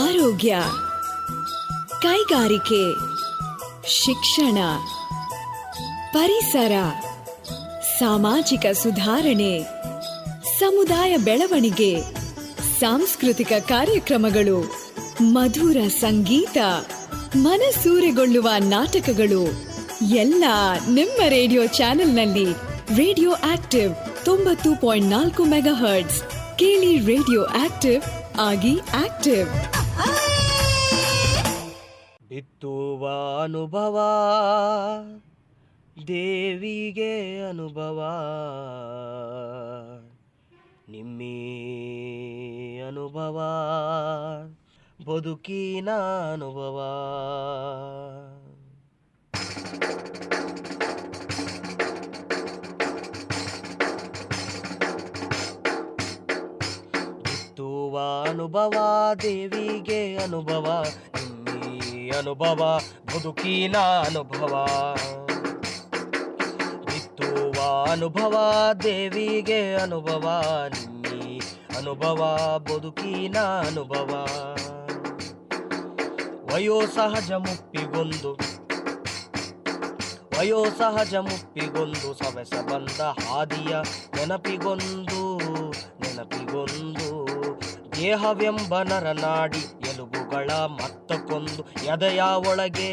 ಆರೋಗ್ಯ, ಕೈಗಾರಿಕೆ, ಶಿಕ್ಷಣ, ಪರಿಸರ, ಸಾಮಾಜಿಕ ಸುಧಾರಣೆ, ಸಮುದಾಯ ಬೆಳವಣಿಗೆ, ಸಾಂಸ್ಕೃತಿಕ ಕಾರ್ಯಕ್ರಮಗಳು, ಮಧುರ ಸಂಗೀತ, ಮನಸೂರೆಗೊಳ್ಳುವ ನಾಟಕಗಳು ಎಲ್ಲ ನಿಮ್ಮ ರೇಡಿಯೋ ಚಾನೆಲ್ನಲ್ಲಿ. Radio active 90.4 megahertz. ಕೇಳಿ ರೇಡಿಯೋ ಆಕ್ಟಿವ್, ಆಗಿ ಆಕ್ಟಿವ್. ಬಿತ್ತುವ ಅನುಭವ ದೇವಿಗೆ ಅನುಭವ, ನಿಮ್ಮಿ ಅನುಭವ ಬದುಕಿನ ಅನುಭವ. ಬಿತ್ತುವ ಅನುಭವ ದೇವಿಗೆ ಅನುಭವ, ಅನುಭವ ಬದುಕಿನ ಅನುಭವ. ಬಿತ್ತುವ ಅನುಭವ ದೇವಿಗೆ ಅನುಭವ, ನಿಮ್ಮಿ ಅನುಭವ ಬದುಕಿನ ಅನುಭವ. ವಯೋಸಹಜ ಮುಪ್ಪಿಗೊಂದು ಸವೆಸ ಬಂದ ಹಾದಿಯ ನೆನಪಿಗೊಂದು ದೇಹವೆಂಬ ನರನಾಡಿ ಎಲುಬುಗಳ ಮತ್ತಕ್ಕೊಂದು ಎದೆಯ ಒಳಗೆ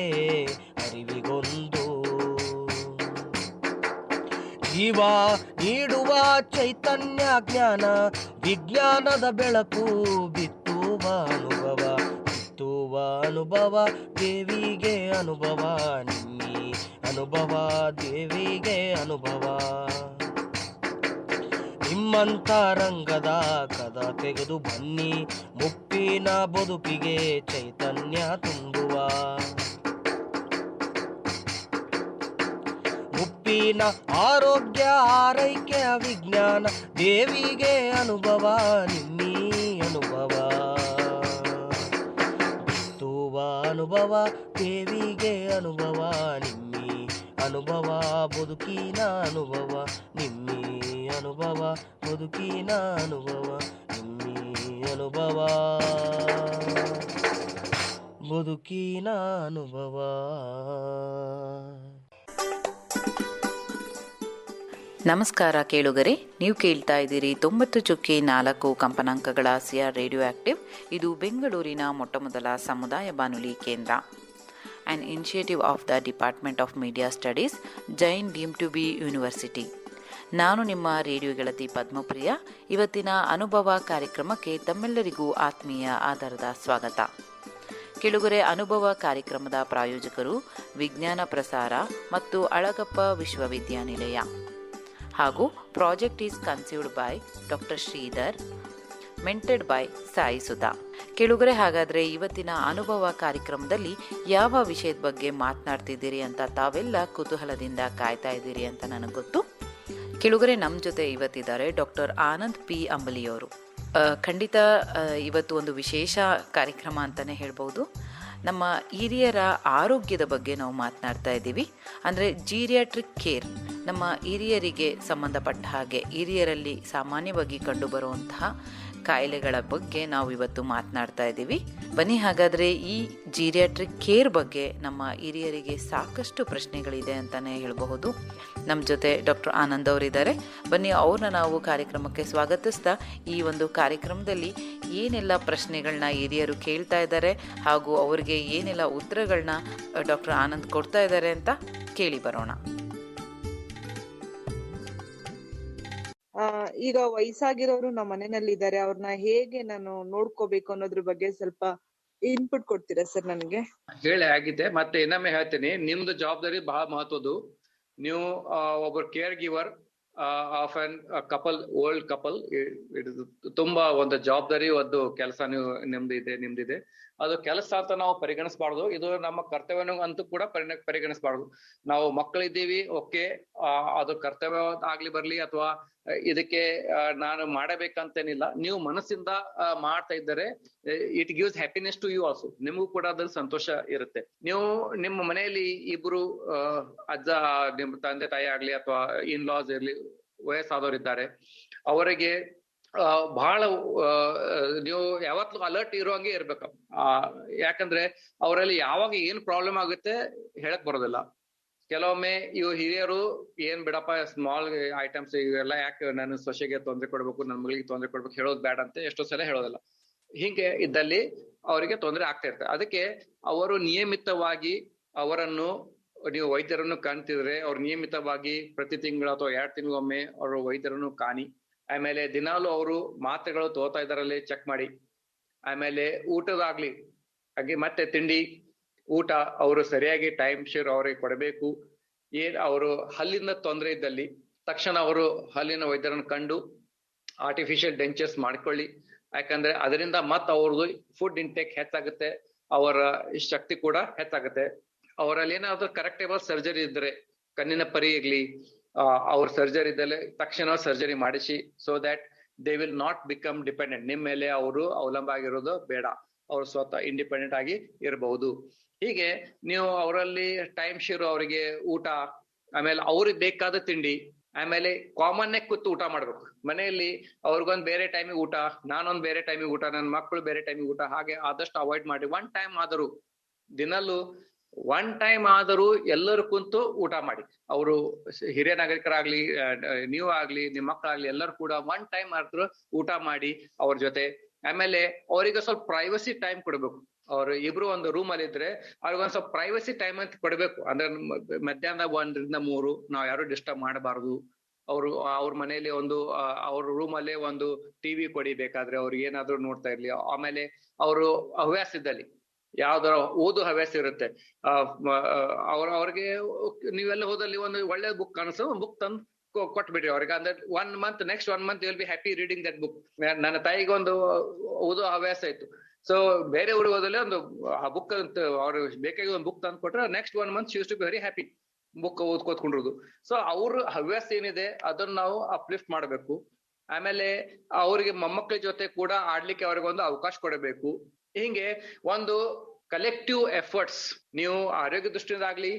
ಅರಿವಿಗೊಂದು ಜೀವ ನೀಡುವ ಚೈತನ್ಯ ಜ್ಞಾನ ವಿಜ್ಞಾನದ ಬೆಳಕು. ಬಿತ್ತುವ ಅನುಭವ ದೇವಿಗೆ ಅನುಭವ, ನಿಮ್ಮಿ ಅನುಭವ ದೇವಿಗೆ ಅನುಭವ. ನಿಮ್ಮಂತರಂಗದ ಕದ ತೆಗೆದು ಬನ್ನಿ, ಮುಪ್ಪಿನ ಬದುಕಿಗೆ ಚೈತನ್ಯ ತುಂಬುವ. ಮುಪ್ಪಿನ ಆರೋಗ್ಯ ಆರೈಕೆಯ ವಿಜ್ಞಾನ ದೇವಿಗೆ ಅನುಭವ, ನಿಮ್ಮಿ ಅನುಭವ. ಬಿತ್ತುವ ಅನುಭವ ದೇವಿಗೆ ಅನುಭವ, ನಿಮ್ಮಿ ಅನುಭವ ಬದುಕಿನ ಅನುಭವ, ನಿಮ್ಮಿ ಅನುಭವ ಬದುಕಿನ ಅನುಭವ, ನಿಮ್ಮಿ ಅನುಭವ ಬದುಕಿನ ಅನುಭವ. ನಮಸ್ಕಾರ ಕೇಳುಗರೆ, ನೀವು ಕೇಳ್ತಾ ಇದ್ದೀರಿ 90.4 ಕಂಪನಾಂಕಗಳ ಸಿಆರ್ ರೇಡಿಯೋ ಆಕ್ಟಿವ್. ಇದು ಬೆಂಗಳೂರಿನ ಮೊಟ್ಟಮೊದಲ ಸಮುದಾಯ ಬಾನುಲಿ ಕೇಂದ್ರ. An initiative of the department of media studies, Jain deem to be university. ನಾನು ನಿಮ್ಮ ರೇಡಿಯೋ ಗೆಳತಿ ಪದ್ಮಪ್ರಿಯ. ಇವತ್ತಿನ ಅನುಭವ ಕಾರ್ಯಕ್ರಮಕ್ಕೆ ತಮ್ಮೆಲ್ಲರಿಗೂ ಆತ್ಮೀಯ ಆಧಾರದ ಸ್ವಾಗತ. ಕೆಳಗರೆ ಅನುಭವ ಕಾರ್ಯಕ್ರಮದ ಪ್ರಾಯೋಜಕರು ವಿಜ್ಞಾನ ಪ್ರಸಾರ ಮತ್ತು ಅಳಗಪ್ಪ ವಿಶ್ವವಿದ್ಯಾನಿಲಯ ಹಾಗೂ project is conceived by doctor Sridhar, mentored by Sai Sudha. ಕೆಳಗರೆ ಹಾಗಾದರೆ ಇವತ್ತಿನ ಅನುಭವ ಕಾರ್ಯಕ್ರಮದಲ್ಲಿ ಯಾವ ವಿಷಯದ ಬಗ್ಗೆ ಮಾತನಾಡ್ತಿದ್ದೀರಿ ಅಂತ ತಾವೆಲ್ಲ ಕುತೂಹಲದಿಂದ ಕಾಯ್ತಾ ಇದ್ದೀರಿ ಅಂತ ನನಗೆ ಗೊತ್ತು. ಕೆಳಗರೆ ನಮ್ಮ ಜೊತೆ ಇವತ್ತಿದ್ದಾರೆ ಡಾಕ್ಟರ್ ಆನಂದ್ ಪಿ ಅಂಬಲಿಯವರು. ಖಂಡಿತ ಇವತ್ತು ಒಂದು ವಿಶೇಷ ಕಾರ್ಯಕ್ರಮ ಅಂತಲೇ ಹೇಳ್ಬೋದು. ನಮ್ಮ ಹಿರಿಯರ ಆರೋಗ್ಯದ ಬಗ್ಗೆ ನಾವು ಮಾತನಾಡ್ತಾ ಇದ್ದೀವಿ. ಅಂದರೆ ಜೀರಿಯಾಟ್ರಿಕ್ ಕೇರ್, ನಮ್ಮ ಹಿರಿಯರಿಗೆ ಸಂಬಂಧಪಟ್ಟ ಹಾಗೆ ಹಿರಿಯರಲ್ಲಿ ಸಾಮಾನ್ಯವಾಗಿ ಕಂಡುಬರುವಂತಹ ಕಾಯಿಲೆಗಳ ಬಗ್ಗೆ ನಾವು ಇವತ್ತು ಮಾತನಾಡ್ತಾ ಇದ್ದೀವಿ. ಬನ್ನಿ ಹಾಗಾದರೆ ಈ ಜೀರಿಯಾಟ್ರಿಕ್ ಕೇರ್ ಬಗ್ಗೆ ನಮ್ಮ ಹಿರಿಯರಿಗೆ ಸಾಕಷ್ಟು ಪ್ರಶ್ನೆಗಳಿದೆ ಅಂತಲೇ ಹೇಳಬಹುದು. ನಮ್ಮ ಜೊತೆ ಡಾಕ್ಟರ್ ಆನಂದ್ ಅವರಿದ್ದಾರೆ. ಬನ್ನಿ ಅವ್ರನ್ನ ನಾವು ಕಾರ್ಯಕ್ರಮಕ್ಕೆ ಸ್ವಾಗತಿಸ್ತಾ ಈ ಒಂದು ಕಾರ್ಯಕ್ರಮದಲ್ಲಿ ಏನೆಲ್ಲ ಪ್ರಶ್ನೆಗಳನ್ನ ಹಿರಿಯರು ಕೇಳ್ತಾ ಇದ್ದಾರೆ ಹಾಗೂ ಅವರಿಗೆ ಏನೆಲ್ಲ ಉತ್ತರಗಳನ್ನ ಡಾಕ್ಟರ್ ಆನಂದ್ ಕೊಡ್ತಾ ಇದ್ದಾರೆ ಅಂತ ಕೇಳಿ ಬರೋಣ. ಈಗ ವಯಸ್ಸಾಗಿರೋರು ನಮ್ಮ ಮನೆಯಲ್ಲಿ ಇದ್ದಾರೆ, ಅವ್ರನ್ನ ಹೇಗೆ ನಾನು ನೋಡ್ಕೋಬೇಕು ಅನ್ನೋದ್ರ ಬಗ್ಗೆ ಸ್ವಲ್ಪ ಇನ್ಪುಟ್ ಕೊಡ್ತೀರಾ ಸರ್? ನನಗೆ ಹೇಳಿ ಆಗಿದೆ, ಮತ್ತೆ ಇನ್ನೊಮ್ಮೆ ಹೇಳ್ತೀನಿ, ನಿಮ್ದು ಜವಾಬ್ದಾರಿ ಬಹಳ ಮಹತ್ವದ್ದು. ನೀವು ಒಬ್ಬರು care ಗಿವರ್ of an couple, old couple. ತುಂಬಾ ಒಂದು ಜವಾಬ್ದಾರಿ, ಒಂದು ಕೆಲಸ ನಿಮ್ದಿದೆ. ಅದು ಕೆಲಸ ಅಂತ ನಾವು ಪರಿಗಣಿಸಬಾರ್ದು, ಇದು ನಮ್ಮ ಕರ್ತವ್ಯ ಅಂತೂ ಕೂಡ ಪರಿಗಣಿಸಬಾರ್ದು. ನಾವು ಮಕ್ಕಳಿದ್ದೀವಿ, ಓಕೆ, ಅದು ಕರ್ತವ್ಯ ಆಗ್ಲಿ ಬರ್ಲಿ ಅಥವಾ ಇದಕ್ಕೆ ನಾನು ಮಾಡಬೇಕಂತೇನಿಲ್ಲ. ನೀವು ಮನಸ್ಸಿಂದ ಮಾಡ್ತಾ ಇದ್ದಾರೆ, it gives happiness to you also. ನಿಮಗೂ ಕೂಡ ಅದ್ರಲ್ಲಿ ಸಂತೋಷ ಇರುತ್ತೆ. ನೀವು ನಿಮ್ಮ ಮನೆಯಲ್ಲಿ ಇಬ್ರು ಅಜ್ಜ, ನಿಮ್ಮ ತಂದೆ ತಾಯಿ ಆಗ್ಲಿ ಅಥವಾ ಇನ್ ಲಾಸ್ ಇರ್ಲಿ, ವಯಸ್ಸಾದವ್ರು ಇದ್ದಾರೆ, ಅವರಿಗೆ ಬಹಳ ನೀವು ಯಾವತ್ತೂ ಅಲರ್ಟ್ ಇರುವಂಗೆ ಇರ್ಬೇಕು. ಯಾಕಂದ್ರೆ ಅವರಲ್ಲಿ ಯಾವಾಗ ಏನ್ ಪ್ರಾಬ್ಲಮ್ ಆಗುತ್ತೆ ಹೇಳಕ್ ಬರೋದಿಲ್ಲ. ಕೆಲವೊಮ್ಮೆ ಇವು ಹಿರಿಯರು ಏನ್ ಬಿಡಪ್ಪ ಸ್ಮಾಲ್ ಐಟಮ್ಸ್ ಇವೆಲ್ಲ ಯಾಕೆ ನನ್ನ ಸೊಸೆಗೆ ತೊಂದರೆ ಕೊಡ್ಬೇಕು, ನನ್ನ ಮಗಳಿಗೆ ತೊಂದರೆ ಕೊಡ್ಬೇಕು, ಹೇಳೋದು ಬೇಡ ಅಂತ ಎಷ್ಟೋ ಸಲ ಹೇಳೋದಿಲ್ಲ. ಹೀಗೆ ಇದ್ದಲ್ಲಿ ಅವರಿಗೆ ತೊಂದರೆ ಆಗ್ತಾ ಇರ್ತದೆ. ಅದಕ್ಕೆ ಅವರು ನಿಯಮಿತವಾಗಿ ಅವರನ್ನು ನೀವು ವೈದ್ಯರನ್ನು ಕಾಣ್ತಿದ್ರೆ ಅವ್ರು ನಿಯಮಿತವಾಗಿ ಪ್ರತಿ ತಿಂಗಳು ಅಥವಾ 2 ತಿಂಗಳಿಗೊಮ್ಮೆ ಅವರು ವೈದ್ಯರನ್ನು ಕಾಣಿ. ಆಮೇಲೆ ದಿನಾಲು ಅವರು ಮಾತ್ರೆಗಳು ತಗೋತಾ ಇದಾರಲ್ಲಿ ಚೆಕ್ ಮಾಡಿ. ಆಮೇಲೆ ಊಟದಾಗ್ಲಿ ಹಾಗೆ ಮತ್ತೆ ತಿಂಡಿ ಊಟ ಅವರು ಸರಿಯಾಗಿ ಟೈಮ್ ಶೇರ್ ಅವ್ರಿಗೆ ಕೊಡಬೇಕು. ಅವರು ಹಲ್ಲಿನ ತೊಂದರೆ ಇದ್ದಲ್ಲಿ ತಕ್ಷಣ ಅವರು ಹಲ್ಲಿನ ವೈದ್ಯರನ್ನು ಕಂಡು ಆರ್ಟಿಫಿಷಿಯಲ್ ಡೆಂಚರ್ಸ್ ಮಾಡ್ಕೊಳ್ಳಿ. ಯಾಕಂದ್ರೆ ಅದರಿಂದ ಅವ್ರದ್ದು ಫುಡ್ ಇಂಟೇಕ್ ಹೆಚ್ಚಾಗುತ್ತೆ, ಅವರ ಶಕ್ತಿ ಕೂಡ ಹೆಚ್ಚಾಗುತ್ತೆ. ಅವರಲ್ಲಿ ಏನಾದ್ರು ಕರೆಕ್ಟೇಬಲ್ ಸರ್ಜರಿ ಇದ್ರೆ ಕಣ್ಣಿನ ಪರಿ ಇರ್ಲಿ, ಅವ್ರ ಸರ್ಜರಿ ಇದ್ದಲ್ಲಿ ತಕ್ಷಣ ಸರ್ಜರಿ ಮಾಡಿಸಿ. So that they will not become dependent. ನಿಮ್ಮ ಮೇಲೆ ಅವರು ಅವಲಂಬ ಆಗಿರೋದು ಬೇಡ, ಅವ್ರು ಸ್ವತಃ ಇಂಡಿಪೆಂಡೆಂಟ್ ಆಗಿ ಇರಬಹುದು. ಹೀಗೆ ನೀವು ಅವರಲ್ಲಿ ಟೈಮ್ ಶೇರ್ ಅವರಿಗೆ ಊಟ, ಆಮೇಲೆ ಅವ್ರಿಗೆ ಬೇಕಾದ ತಿಂಡಿ, ಆಮೇಲೆ ಕಾಮನ್ ಕೂತು ಊಟ ಮಾಡ್ಬೇಕು. ಮನೆಯಲ್ಲಿ ಅವ್ರಿಗೊಂದ್ ಬೇರೆ ಟೈಮಿಗೆ ಊಟ, ನಾನೊಂದ್ ಬೇರೆ ಟೈಮಿಗೆ ಊಟ, ನನ್ನ ಮಕ್ಕಳು ಬೇರೆ ಟೈಮಿಗೆ ಊಟ, ಹಾಗೆ ಆದಷ್ಟು ಅವಾಯ್ಡ್ ಮಾಡಿ. ಒನ್ ಟೈಮ್ ಆದರೂ ದಿನಲ್ಲೂ ಒನ್ ಟೈಮ್ ಆದರೂ ಎಲ್ಲರೂ ಕುಂತು ಊಟ ಮಾಡಿ. ಅವರು ಹಿರಿಯ ನಾಗರಿಕರಾಗ್ಲಿ, ನೀವು ಆಗ್ಲಿ, ನಿಮ್ಮ ಮಕ್ಕಳಾಗ್ಲಿ, ಎಲ್ಲರೂ ಕೂಡ ಒನ್ ಟೈಮ್ ಆದ್ರೂ ಊಟ ಮಾಡಿ ಅವ್ರ ಜೊತೆ. ಆಮೇಲೆ ಅವರಿಗೆ ಸ್ವಲ್ಪ ಪ್ರೈವಸಿ ಟೈಮ್ ಕೊಡ್ಬೇಕು. ಅವ್ರು ಇಬ್ರು ಒಂದು ರೂಮ್ ಅಲ್ಲಿ ಇದ್ರೆ ಅವ್ರಿಗೊಂದ್ ಸ್ವಲ್ಪ ಪ್ರೈವಸಿ ಟೈಮ್ ಅಂತ ಕೊಡ್ಬೇಕು. ಅಂದ್ರೆ ಮಧ್ಯಾಹ್ನ 1 ರಿಂದ 3 ನಾವ್ ಯಾರು ಡಿಸ್ಟರ್ಬ್ ಮಾಡಬಾರ್ದು. ಅವ್ರ ಮನೆಯಲ್ಲಿ ಅವ್ರ ರೂಮ್ ಅಲ್ಲೇ ಒಂದು ಟಿವಿ ಕೊಡಿ, ಬೇಕಾದ್ರೆ ಅವ್ರಿಗೆ ಏನಾದ್ರು ನೋಡ್ತಾ ಇರ್ಲಿ. ಆಮೇಲೆ ಅವರು ಹವ್ಯಾಸ ಇದ್ದಲ್ಲಿ ಯಾವ್ದಾರ ಓದು ಹವ್ಯಾಸ ಇರುತ್ತೆ, ಅವ್ರಿಗೆ ನೀವೆಲ್ಲ ಹೋದಲ್ಲಿ ಒಂದು ಒಳ್ಳೆ ಬುಕ್ ಕಾಣಿಸೋ ಬುಕ್ ತಂದು ಕೊಟ್ಬಿಡ್ರಿ ಅವ್ರಿಗೆ. ಅಂದ್ರೆ 1 month, next 1 month will be happy reading that book. ನನ್ನ ತಾಯಿಗೆ ಒಂದು ಓದೋ ಹವ್ಯಾಸ ಇತ್ತು. ಸೊ ಬೇರೆ ಊರಿಗೆ ಹೋದಲ್ಲಿ ಒಂದು ಆ ಬುಕ್ ಅಂತ ಅವ್ರು ಬೇಕಾಗಿ ಒಂದು ಬುಕ್ ತಂದು ಕೊಟ್ರೆ next 1 month she use to be very happy book ಓದ್ಕೋತ್ಕೊಂಡಿರೋದು. ಸೊ ಅವ್ರ ಹವ್ಯಾಸ ಏನಿದೆ ಅದನ್ನ ನಾವು ಅಪ್ಲಿಫ್ಟ್ ಮಾಡಬೇಕು. ಆಮೇಲೆ ಅವ್ರಿಗೆ ಮೊಮ್ಮಕ್ಕಳ ಜೊತೆ ಕೂಡ ಆಡ್ಲಿಕ್ಕೆ ಅವ್ರಿಗೆ ಒಂದು ಅವಕಾಶ ಕೊಡಬೇಕು. ಹಿಂಗೆ ಒಂದು ಕಲೆಕ್ಟಿವ್ ಎಫರ್ಟ್ಸ್ ನೀವು ಆರೋಗ್ಯ ದೃಷ್ಟಿಯಿಂದ ಆಗ್ಲಿ,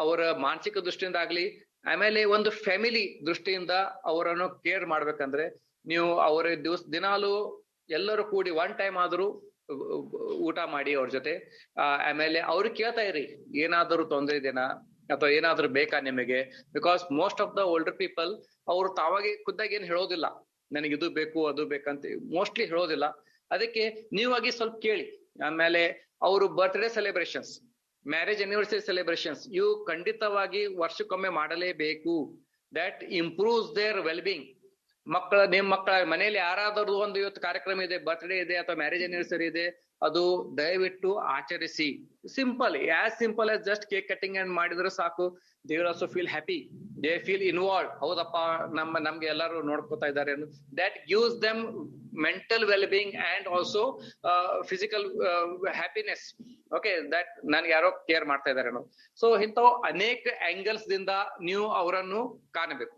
ಅವರ ಮಾನಸಿಕ ದೃಷ್ಟಿಯಿಂದ ಆಗ್ಲಿ, ಆಮೇಲೆ ಒಂದು ಫ್ಯಾಮಿಲಿ ದೃಷ್ಟಿಯಿಂದ ಅವರನ್ನು ಕೇರ್ ಮಾಡ್ಬೇಕಂದ್ರೆ ನೀವು ಅವರ ದಿನಾಲು ಎಲ್ಲರೂ ಕೂಡಿ ಒನ್ ಟೈಮ್ ಆದ್ರೂ ಊಟ ಮಾಡಿ ಅವ್ರ ಜೊತೆ. ಆಮೇಲೆ ಅವ್ರಿಗೆ ಕೇಳ್ತಾ ಇರಿ, ಏನಾದರೂ ತೊಂದರೆ ಇದೆನಾ ಅಥವಾ ಏನಾದ್ರು ಬೇಕಾ ನಿಮಗೆ. Because most of the older people ಅವರು ತಾವಾಗಿ ಖುದ್ದಾಗಿ ಏನ್ ಹೇಳೋದಿಲ್ಲ, ನನಗೆ ಇದು ಬೇಕು ಅದು ಬೇಕಂತ ಮೋಸ್ಟ್ಲಿ ಹೇಳೋದಿಲ್ಲ. ಅದಕ್ಕೆ ನೀವಾಗಿ ಸ್ವಲ್ಪ ಕೇಳಿ. ಆಮೇಲೆ ಅವರು birthday celebrations, marriage anniversary celebrations ಇವು ಖಂಡಿತವಾಗಿ ವರ್ಷಕ್ಕೊಮ್ಮೆ ಮಾಡಲೇಬೇಕು. That improves their wellbeing. ನಿಮ್ ಮಕ್ಕಳ ಮನೆಯಲ್ಲಿ ಯಾರಾದರೂ ಒಂದು ಇವತ್ತು ಕಾರ್ಯಕ್ರಮ ಇದೆ, ಬರ್ತ್ಡೇ ಇದೆ ಅಥವಾ ಮ್ಯಾರೇಜ್ ಆನಿವರ್ಸರಿ ಇದೆ, ಅದು ದಯವಿಟ್ಟು ಆಚರಿಸಿ. Simple as just cake cutting and ಮಾಡಿದ್ರೆ ಸಾಕು. They will also feel happy, they feel involve. ಹೌದಪ್ಪ, ನಮ್ಗೆ ಎಲ್ಲರೂ ನೋಡ್ಕೋತಾ ಇದ್ದಾರೆ. That gives them mental wellbeing and also physical happiness. Okay, that ನನ್ಗೆ ಯಾರೋ ಕೇರ್ ಮಾಡ್ತಾ ಇದ್ದಾರೆ ಅನ್ನೋದು. ಸೊ ಇಂಥವು ಅನೇಕ ಆಂಗಲ್ಸ್ ದಿಂದ ನೀವು ಅವರನ್ನು ಕಾಣಬೇಕು.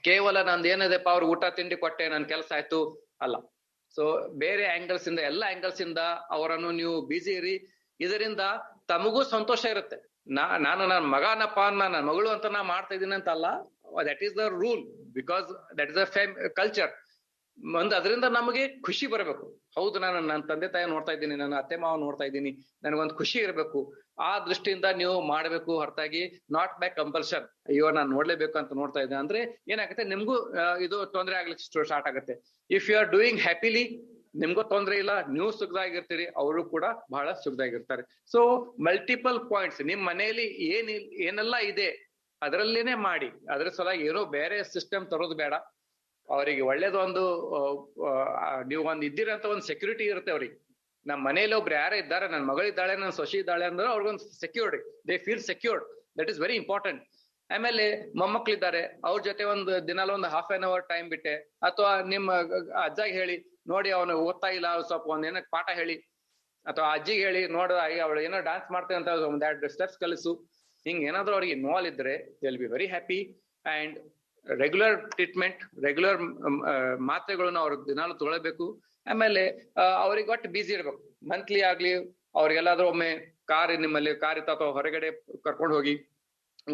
ಕೇವಲ ನಂದು ಏನಿದೆಪ್ಪ ಅವ್ರ ಊಟ ತಿಂಡಿ ಕೊಟ್ಟೆ ನನ್ ಕೆಲಸ ಆಯ್ತು ಅಲ್ಲ. ಸೊ ಬೇರೆ ಆಂಗಲ್ಸ್ ಇಂದ, ಎಲ್ಲ ಆಂಗಲ್ಸ್ ಇಂದ ಅವರನ್ನು ನೀವು ಬಿಸಿ ಇರಿ. ಇದರಿಂದ ತಮಗೂ ಸಂತೋಷ ಇರುತ್ತೆ. ನಾನು ನನ್ನ ಮಗನಪ್ಪ, ನನ್ನ ಮಗಳು ಅಂತ ನಾ ಮಾಡ್ತಾ ಇದ್ದೀನಿ ಅಂತ ಅಲ್ಲ. That is the rule, because that is the culture. ಅದರಿಂದ ನಮಗೆ ಖುಷಿ ಬರಬೇಕು. ಹೌದು, ನಾನು ನನ್ನ ತಂದೆ ತಾಯಿ ನೋಡ್ತಾ ಇದ್ದೀನಿ, ನನ್ನ ಅತ್ತೆ ಮಾವ ನೋಡ್ತಾ ಇದ್ದೀನಿ, ನನಗೊಂದು ಖುಷಿ ಇರಬೇಕು. ಆ ದೃಷ್ಟಿಯಿಂದ ನೀವು ಮಾಡಬೇಕು, ಹೊರತಾಗಿ ನಾಟ್ ಬೈ ಕಂಪಲ್ಷನ್. ಅಯ್ಯೋ ನಾನು ನೋಡ್ಲೇಬೇಕು ಅಂತ ನೋಡ್ತಾ ಇದ್ದೆ ಅಂದ್ರೆ ಏನಾಗುತ್ತೆ, ನಿಮ್ಗೂ ಇದು ತೊಂದರೆ ಆಗ್ಲಿಕ್ಕೆ ಸ್ಟಾರ್ಟ್ ಆಗುತ್ತೆ. If you are doing happily, ನಿಮ್ಗೂ ತೊಂದರೆ ಇಲ್ಲ, ನೀವು ಸುಖದಾಗಿರ್ತೀರಿ, ಅವರು ಕೂಡ ಬಹಳ ಸುಖದಾಗಿರ್ತಾರೆ. ಸೊ ಮಲ್ಟಿಪಲ್ ಪಾಯಿಂಟ್ಸ್ ನಿಮ್ ಮನೆಯಲ್ಲಿ ಏನೆಲ್ಲ ಇದೆ ಅದರಲ್ಲೇನೆ ಮಾಡಿ. ಅದ್ರ ಸಲುವಾಗಿ ಏನೋ ಬೇರೆ ಸಿಸ್ಟಮ್ ತರೋದು ಬೇಡ. ಅವರಿಗೆ ಒಳ್ಳೇದೊಂದು ನೀವು ಇದ್ದೀರಂತ ಒಂದು ಸೆಕ್ಯೂರಿಟಿ ಇರುತ್ತೆ ಅವ್ರಿಗೆ. ನಮ್ಮ ಮನೇಲಿ ಒಬ್ರು ಯಾರೇ ಇದ್ದಾರೆ, ನನ್ನ ಮಗಳಿದ್ದಾಳೆ, ನನ್ನ ಸೊಸಿ ಇದ್ದಾಳೆ ಅಂದ್ರೆ ಅವ್ರಿಗೊಂದು secured, they feel secured. That is very important. ಆಮೇಲೆ ಮೊಮ್ಮಕ್ಳಿದ್ದಾರೆ, ಅವ್ರ ಜೊತೆ ಒಂದು ದಿನಾಲ ಒಂದು half an hour ಟೈಮ್ ಬಿಟ್ಟೆ, ಅಥವಾ ನಿಮ್ಮ ಅಜ್ಜಾಗಿ ಹೇಳಿ, ನೋಡಿ ಅವನು ಓದ್ತಾ ಇಲ್ಲ, ಸ್ವಲ್ಪ ಒಂದೇನೋ ಪಾಠ ಹೇಳಿ, ಅಥವಾ ಅಜ್ಜಿಗೆ ಹೇಳಿ, ನೋಡ ಅವಳು ಏನೋ ಡಾನ್ಸ್ ಮಾಡ್ತೇವೆ ಅಂತ ಒಂದು 2 ಸ್ಟೆಪ್ಸ್ ಕಲಿಸು. ಹಿಂಗ್ ಏನಾದ್ರು ಅವ್ರಿಗೆ ಇನ್ವಾಲ್ವ್ ಇದ್ರೆ they will be very happy. And regular treatment, regular ಮಾತ್ರೆಗಳನ್ನ ಅವ್ರ ದಿನಾಲು ತಗೊಳ್ಬೇಕು. ಆಮೇಲೆ ಅವ್ರಿಗೆ ಒಟ್ಟು ಬಿಸಿ ಇರ್ಬೇಕು. ಮಂತ್ಲಿ ಆಗ್ಲಿ ಅವ್ರಿಗೆಲ್ಲಾದ್ರೂ ಒಮ್ಮೆ ನಿಮ್ಮಲ್ಲಿ ಕಾರ್ ಇತ್ತ ಅಥವಾ ಹೊರಗಡೆ ಕರ್ಕೊಂಡು ಹೋಗಿ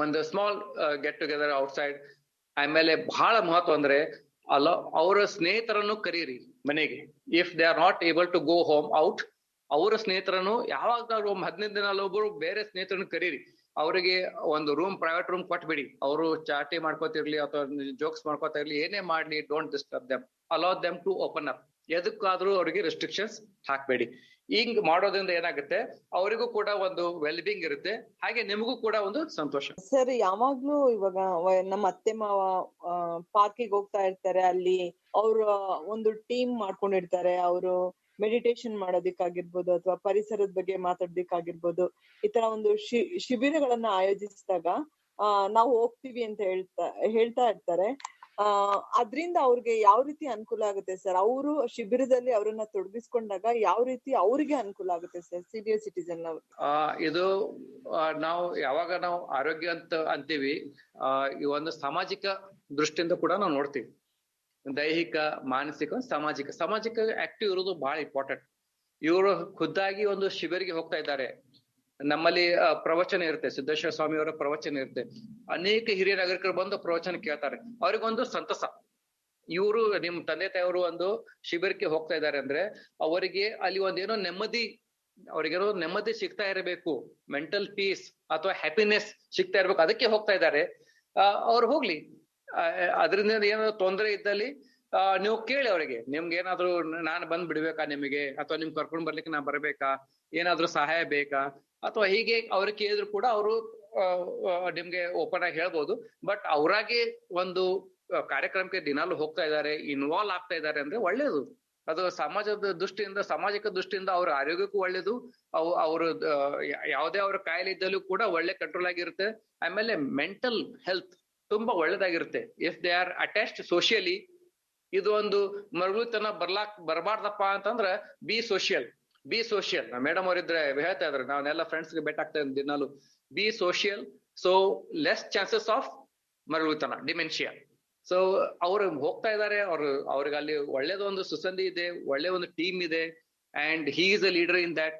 ಒಂದು ಸ್ಮಾಲ್ ಗೆಟ್ ಟುಗೆದರ್ ಔಟ್ಸೈಡ್. ಆಮೇಲೆ ಬಹಳ ಮಹತ್ವ ಅಂದ್ರೆ ಅವರ ಸ್ನೇಹಿತರನ್ನು ಕರೀರಿ ಮನೆಗೆ. If they are not able to go home out, ಅವರ ಸ್ನೇಹಿತರನ್ನು ಯಾವಾಗಾದ್ರೂ 15 ದಿನ ಒಬ್ಬರು ಬೇರೆ ಸ್ನೇಹಿತರನ್ನು ಕರೀರಿ. ಅವರಿಗೆ ಒಂದು ರೂಮ್, ಪ್ರೈವೇಟ್ ರೂಮ್ ಕೊಟ್ಬಿಡಿ. ಅವರು ಚಾಟಿ ಮಾಡ್ಕೋತಿರ್ಲಿ ಅಥವಾ ಜೋಕ್ಸ್ ಮಾಡ್ಕೋತಾ ಇರ್ಲಿ, ಏನೇ ಮಾಡ್ಲಿ, don't disturb them, allow them to open up. ಎದಕ್ಕಾದ್ರೂ ಅವರಿಗೆ ರೆಸ್ಟ್ರಿಕ್ಷನ್ಸ್ ಹಾಕ್ಬೇಡಿ. ಹಿಂಗ್ ಮಾಡೋದ್ರಿಂದ ಏನಾಗುತ್ತೆ, ಅವರಿಗೂ ಕೂಡ ಒಂದು ವೆಲ್ಬಿಂಗ್ ಇರುತ್ತೆ, ಹಾಗೆ ನಿಮಗೂ ಕೂಡ ಒಂದು ಸಂತೋಷ. ಸರ್, ಯಾವಾಗ್ಲೂ ಇವಾಗ ನಮ್ಮ ಅತ್ತೆ ಮಾವ ಪಾರ್ಕಿಗೆ ಹೋಗ್ತಾ ಇರ್ತಾರೆ. ಅಲ್ಲಿ ಅವ್ರ ಒಂದು ಟೀಮ್ ಮಾಡ್ಕೊಂಡಿರ್ತಾರೆ. ಅವರು ಮೆಡಿಟೇಷನ್ ಮಾಡೋದಿಕ್ಕಾಗಿರ್ಬೋದು ಅಥವಾ ಪರಿಸರದ ಬಗ್ಗೆ ಮಾತಾಡೋದಿಕ್ಕಾಗಿರ್ಬೋದು, ಈ ತರ ಒಂದು ಶಿಬಿರಗಳನ್ನ ಆಯೋಜಿಸಿದಾಗ ನಾವು ಹೋಗ್ತೀವಿ ಅಂತ ಹೇಳ್ತಾ ಇರ್ತಾರೆ. ಅದ್ರಿಂದ ಅವ್ರಿಗೆ ಯಾವ ರೀತಿ ಅನುಕೂಲ ಆಗುತ್ತೆ ಸರ್? ಅವರು ಶಿಬಿರದಲ್ಲಿ ಅವರನ್ನ ತೊಡಗಿಸ್ಕೊಂಡಾಗ ಯಾವ ರೀತಿ ಅವ್ರಿಗೆ ಅನುಕೂಲ ಆಗುತ್ತೆ ಸರ್, ಸೀನಿಯರ್ ಸಿಟಿಸನ್ ಅವ್ರಿಗೆ? ಇದು ನಾವು ಯಾವಾಗ ನಾವು ಆರೋಗ್ಯ ಅಂತ ಅಂತೀವಿ, ಈ ಒಂದು ಸಾಮಾಜಿಕ ದೃಷ್ಟಿಯಿಂದ ಕೂಡ ನಾವು ನೋಡ್ತೀವಿ. ದೈಹಿಕ, ಮಾನಸಿಕ, ಸಾಮಾಜಿಕ ಆಕ್ಟಿವ್ ಇರೋದು ಬಹಳ ಇಂಪಾರ್ಟೆಂಟ್. ಇವರು ಖುದ್ದಾಗಿ ಒಂದು ಶಿಬಿರಿಗೆ ಹೋಗ್ತಾ ಇದ್ದಾರೆ. ನಮ್ಮಲ್ಲಿ ಪ್ರವಚನ ಇರುತ್ತೆ, ಸಿದ್ದೇಶ್ವರ ಸ್ವಾಮಿಯವರ ಪ್ರವಚನ ಇರುತ್ತೆ. ಅನೇಕ ಹಿರಿಯ ನಾಗರಿಕರು ಬಂದು ಪ್ರವಚನ ಕೇಳ್ತಾರೆ. ಅವ್ರಿಗೊಂದು ಸಂತಸ. ಇವರು ನಿಮ್ ತಂದೆ ತಾಯಿಯವರು ಒಂದು ಶಿಬಿರಕ್ಕೆ ಹೋಗ್ತಾ ಇದ್ದಾರೆ ಅಂದ್ರೆ ಅವರಿಗೆ ಅಲ್ಲಿ ಒಂದೇನೋ ಅವ್ರಿಗೇನೋ ನೆಮ್ಮದಿ ಸಿಗ್ತಾ ಇರಬೇಕು, ಮೆಂಟಲ್ ಪೀಸ್ ಅಥವಾ ಹ್ಯಾಪಿನೆಸ್ ಸಿಗ್ತಾ ಇರ್ಬೇಕು, ಅದಕ್ಕೆ ಹೋಗ್ತಾ ಇದ್ದಾರೆ. ಅವ್ರು ಹೋಗ್ಲಿ. ಅದರಿಂದ ಏನಾದ್ರು ತೊಂದರೆ ಇದ್ದಲ್ಲಿ ನೀವು ಕೇಳಿ ಅವ್ರಿಗೆ, ನಿಮ್ಗೆ ಏನಾದ್ರು ನಾನು ಬಂದ್ ಬಿಡ್ಬೇಕಾ ನಿಮಗೆ, ಅಥವಾ ನಿಮ್ ಕರ್ಕೊಂಡ್ ಬರ್ಲಿಕ್ಕೆ ನಾ ಬರ್ಬೇಕಾ, ಏನಾದ್ರು ಸಹಾಯ ಬೇಕಾ, ಅಥವಾ ಹೀಗೆ ಅವ್ರಿಗೆ ಕೇಳಿದ್ರು ಕೂಡ ಅವರು ನಿಮ್ಗೆ ಓಪನ್ ಆಗಿ ಹೇಳ್ಬೋದು. ಬಟ್ ಅವರಾಗಿ ಒಂದು ಕಾರ್ಯಕ್ರಮಕ್ಕೆ ದಿನಾಲು ಹೋಗ್ತಾ ಇದ್ದಾರೆ, ಇನ್ವಾಲ್ವ್ ಆಗ್ತಾ ಇದ್ದಾರೆ ಅಂದ್ರೆ ಒಳ್ಳೇದು. ಅದು ಸಾಮಾಜಿಕ ದೃಷ್ಟಿಯಿಂದ ಅವ್ರ ಆರೋಗ್ಯಕ್ಕೂ ಒಳ್ಳೇದು. ಅವರು ಯಾವುದೇ ಅವ್ರ ಕಾಯಿಲೆ ಇದ್ದಲ್ಲೂ ಕೂಡ ಒಳ್ಳೆ ಕಂಟ್ರೋಲ್ ಆಗಿರುತ್ತೆ. ಆಮೇಲೆ ಮೆಂಟಲ್ ಹೆಲ್ತ್ ತುಂಬಾ ಒಳ್ಳೇದಾಗಿರುತ್ತೆ. If they are attached socially, ಇದು ಒಂದು ಮರಳುತನ ಬರಬಾರ್ದಪ್ಪ ಅಂತಂದ್ರ ಬಿ ಸೋಷಿಯಲ್. ಮೇಡಮ್ ಅವರಿದ್ರೆ ಹೇಳ್ತಾ ಇದ್ರು, ನಾವೆಲ್ಲ ಫ್ರೆಂಡ್ಸ್ಗೆ ಬೆಟ್ ಆಗ್ತಾ ಇದ್ದ ದಿನಾಲು, be social, so less chances of ಮರಳುತನ, ಡಿಮೆನ್ಷಿಯಾ. ಸೊ ಅವ್ರು ಹೋಗ್ತಾ ಇದ್ದಾರೆ, ಅವ್ರಿಗೆ ಅಲ್ಲಿ ಒಳ್ಳೇದೊಂದು ಸುಸಂಧಿ ಇದೆ, ಒಳ್ಳೆ ಒಂದು ಟೀಮ್ ಇದೆ, and he is a leader in that.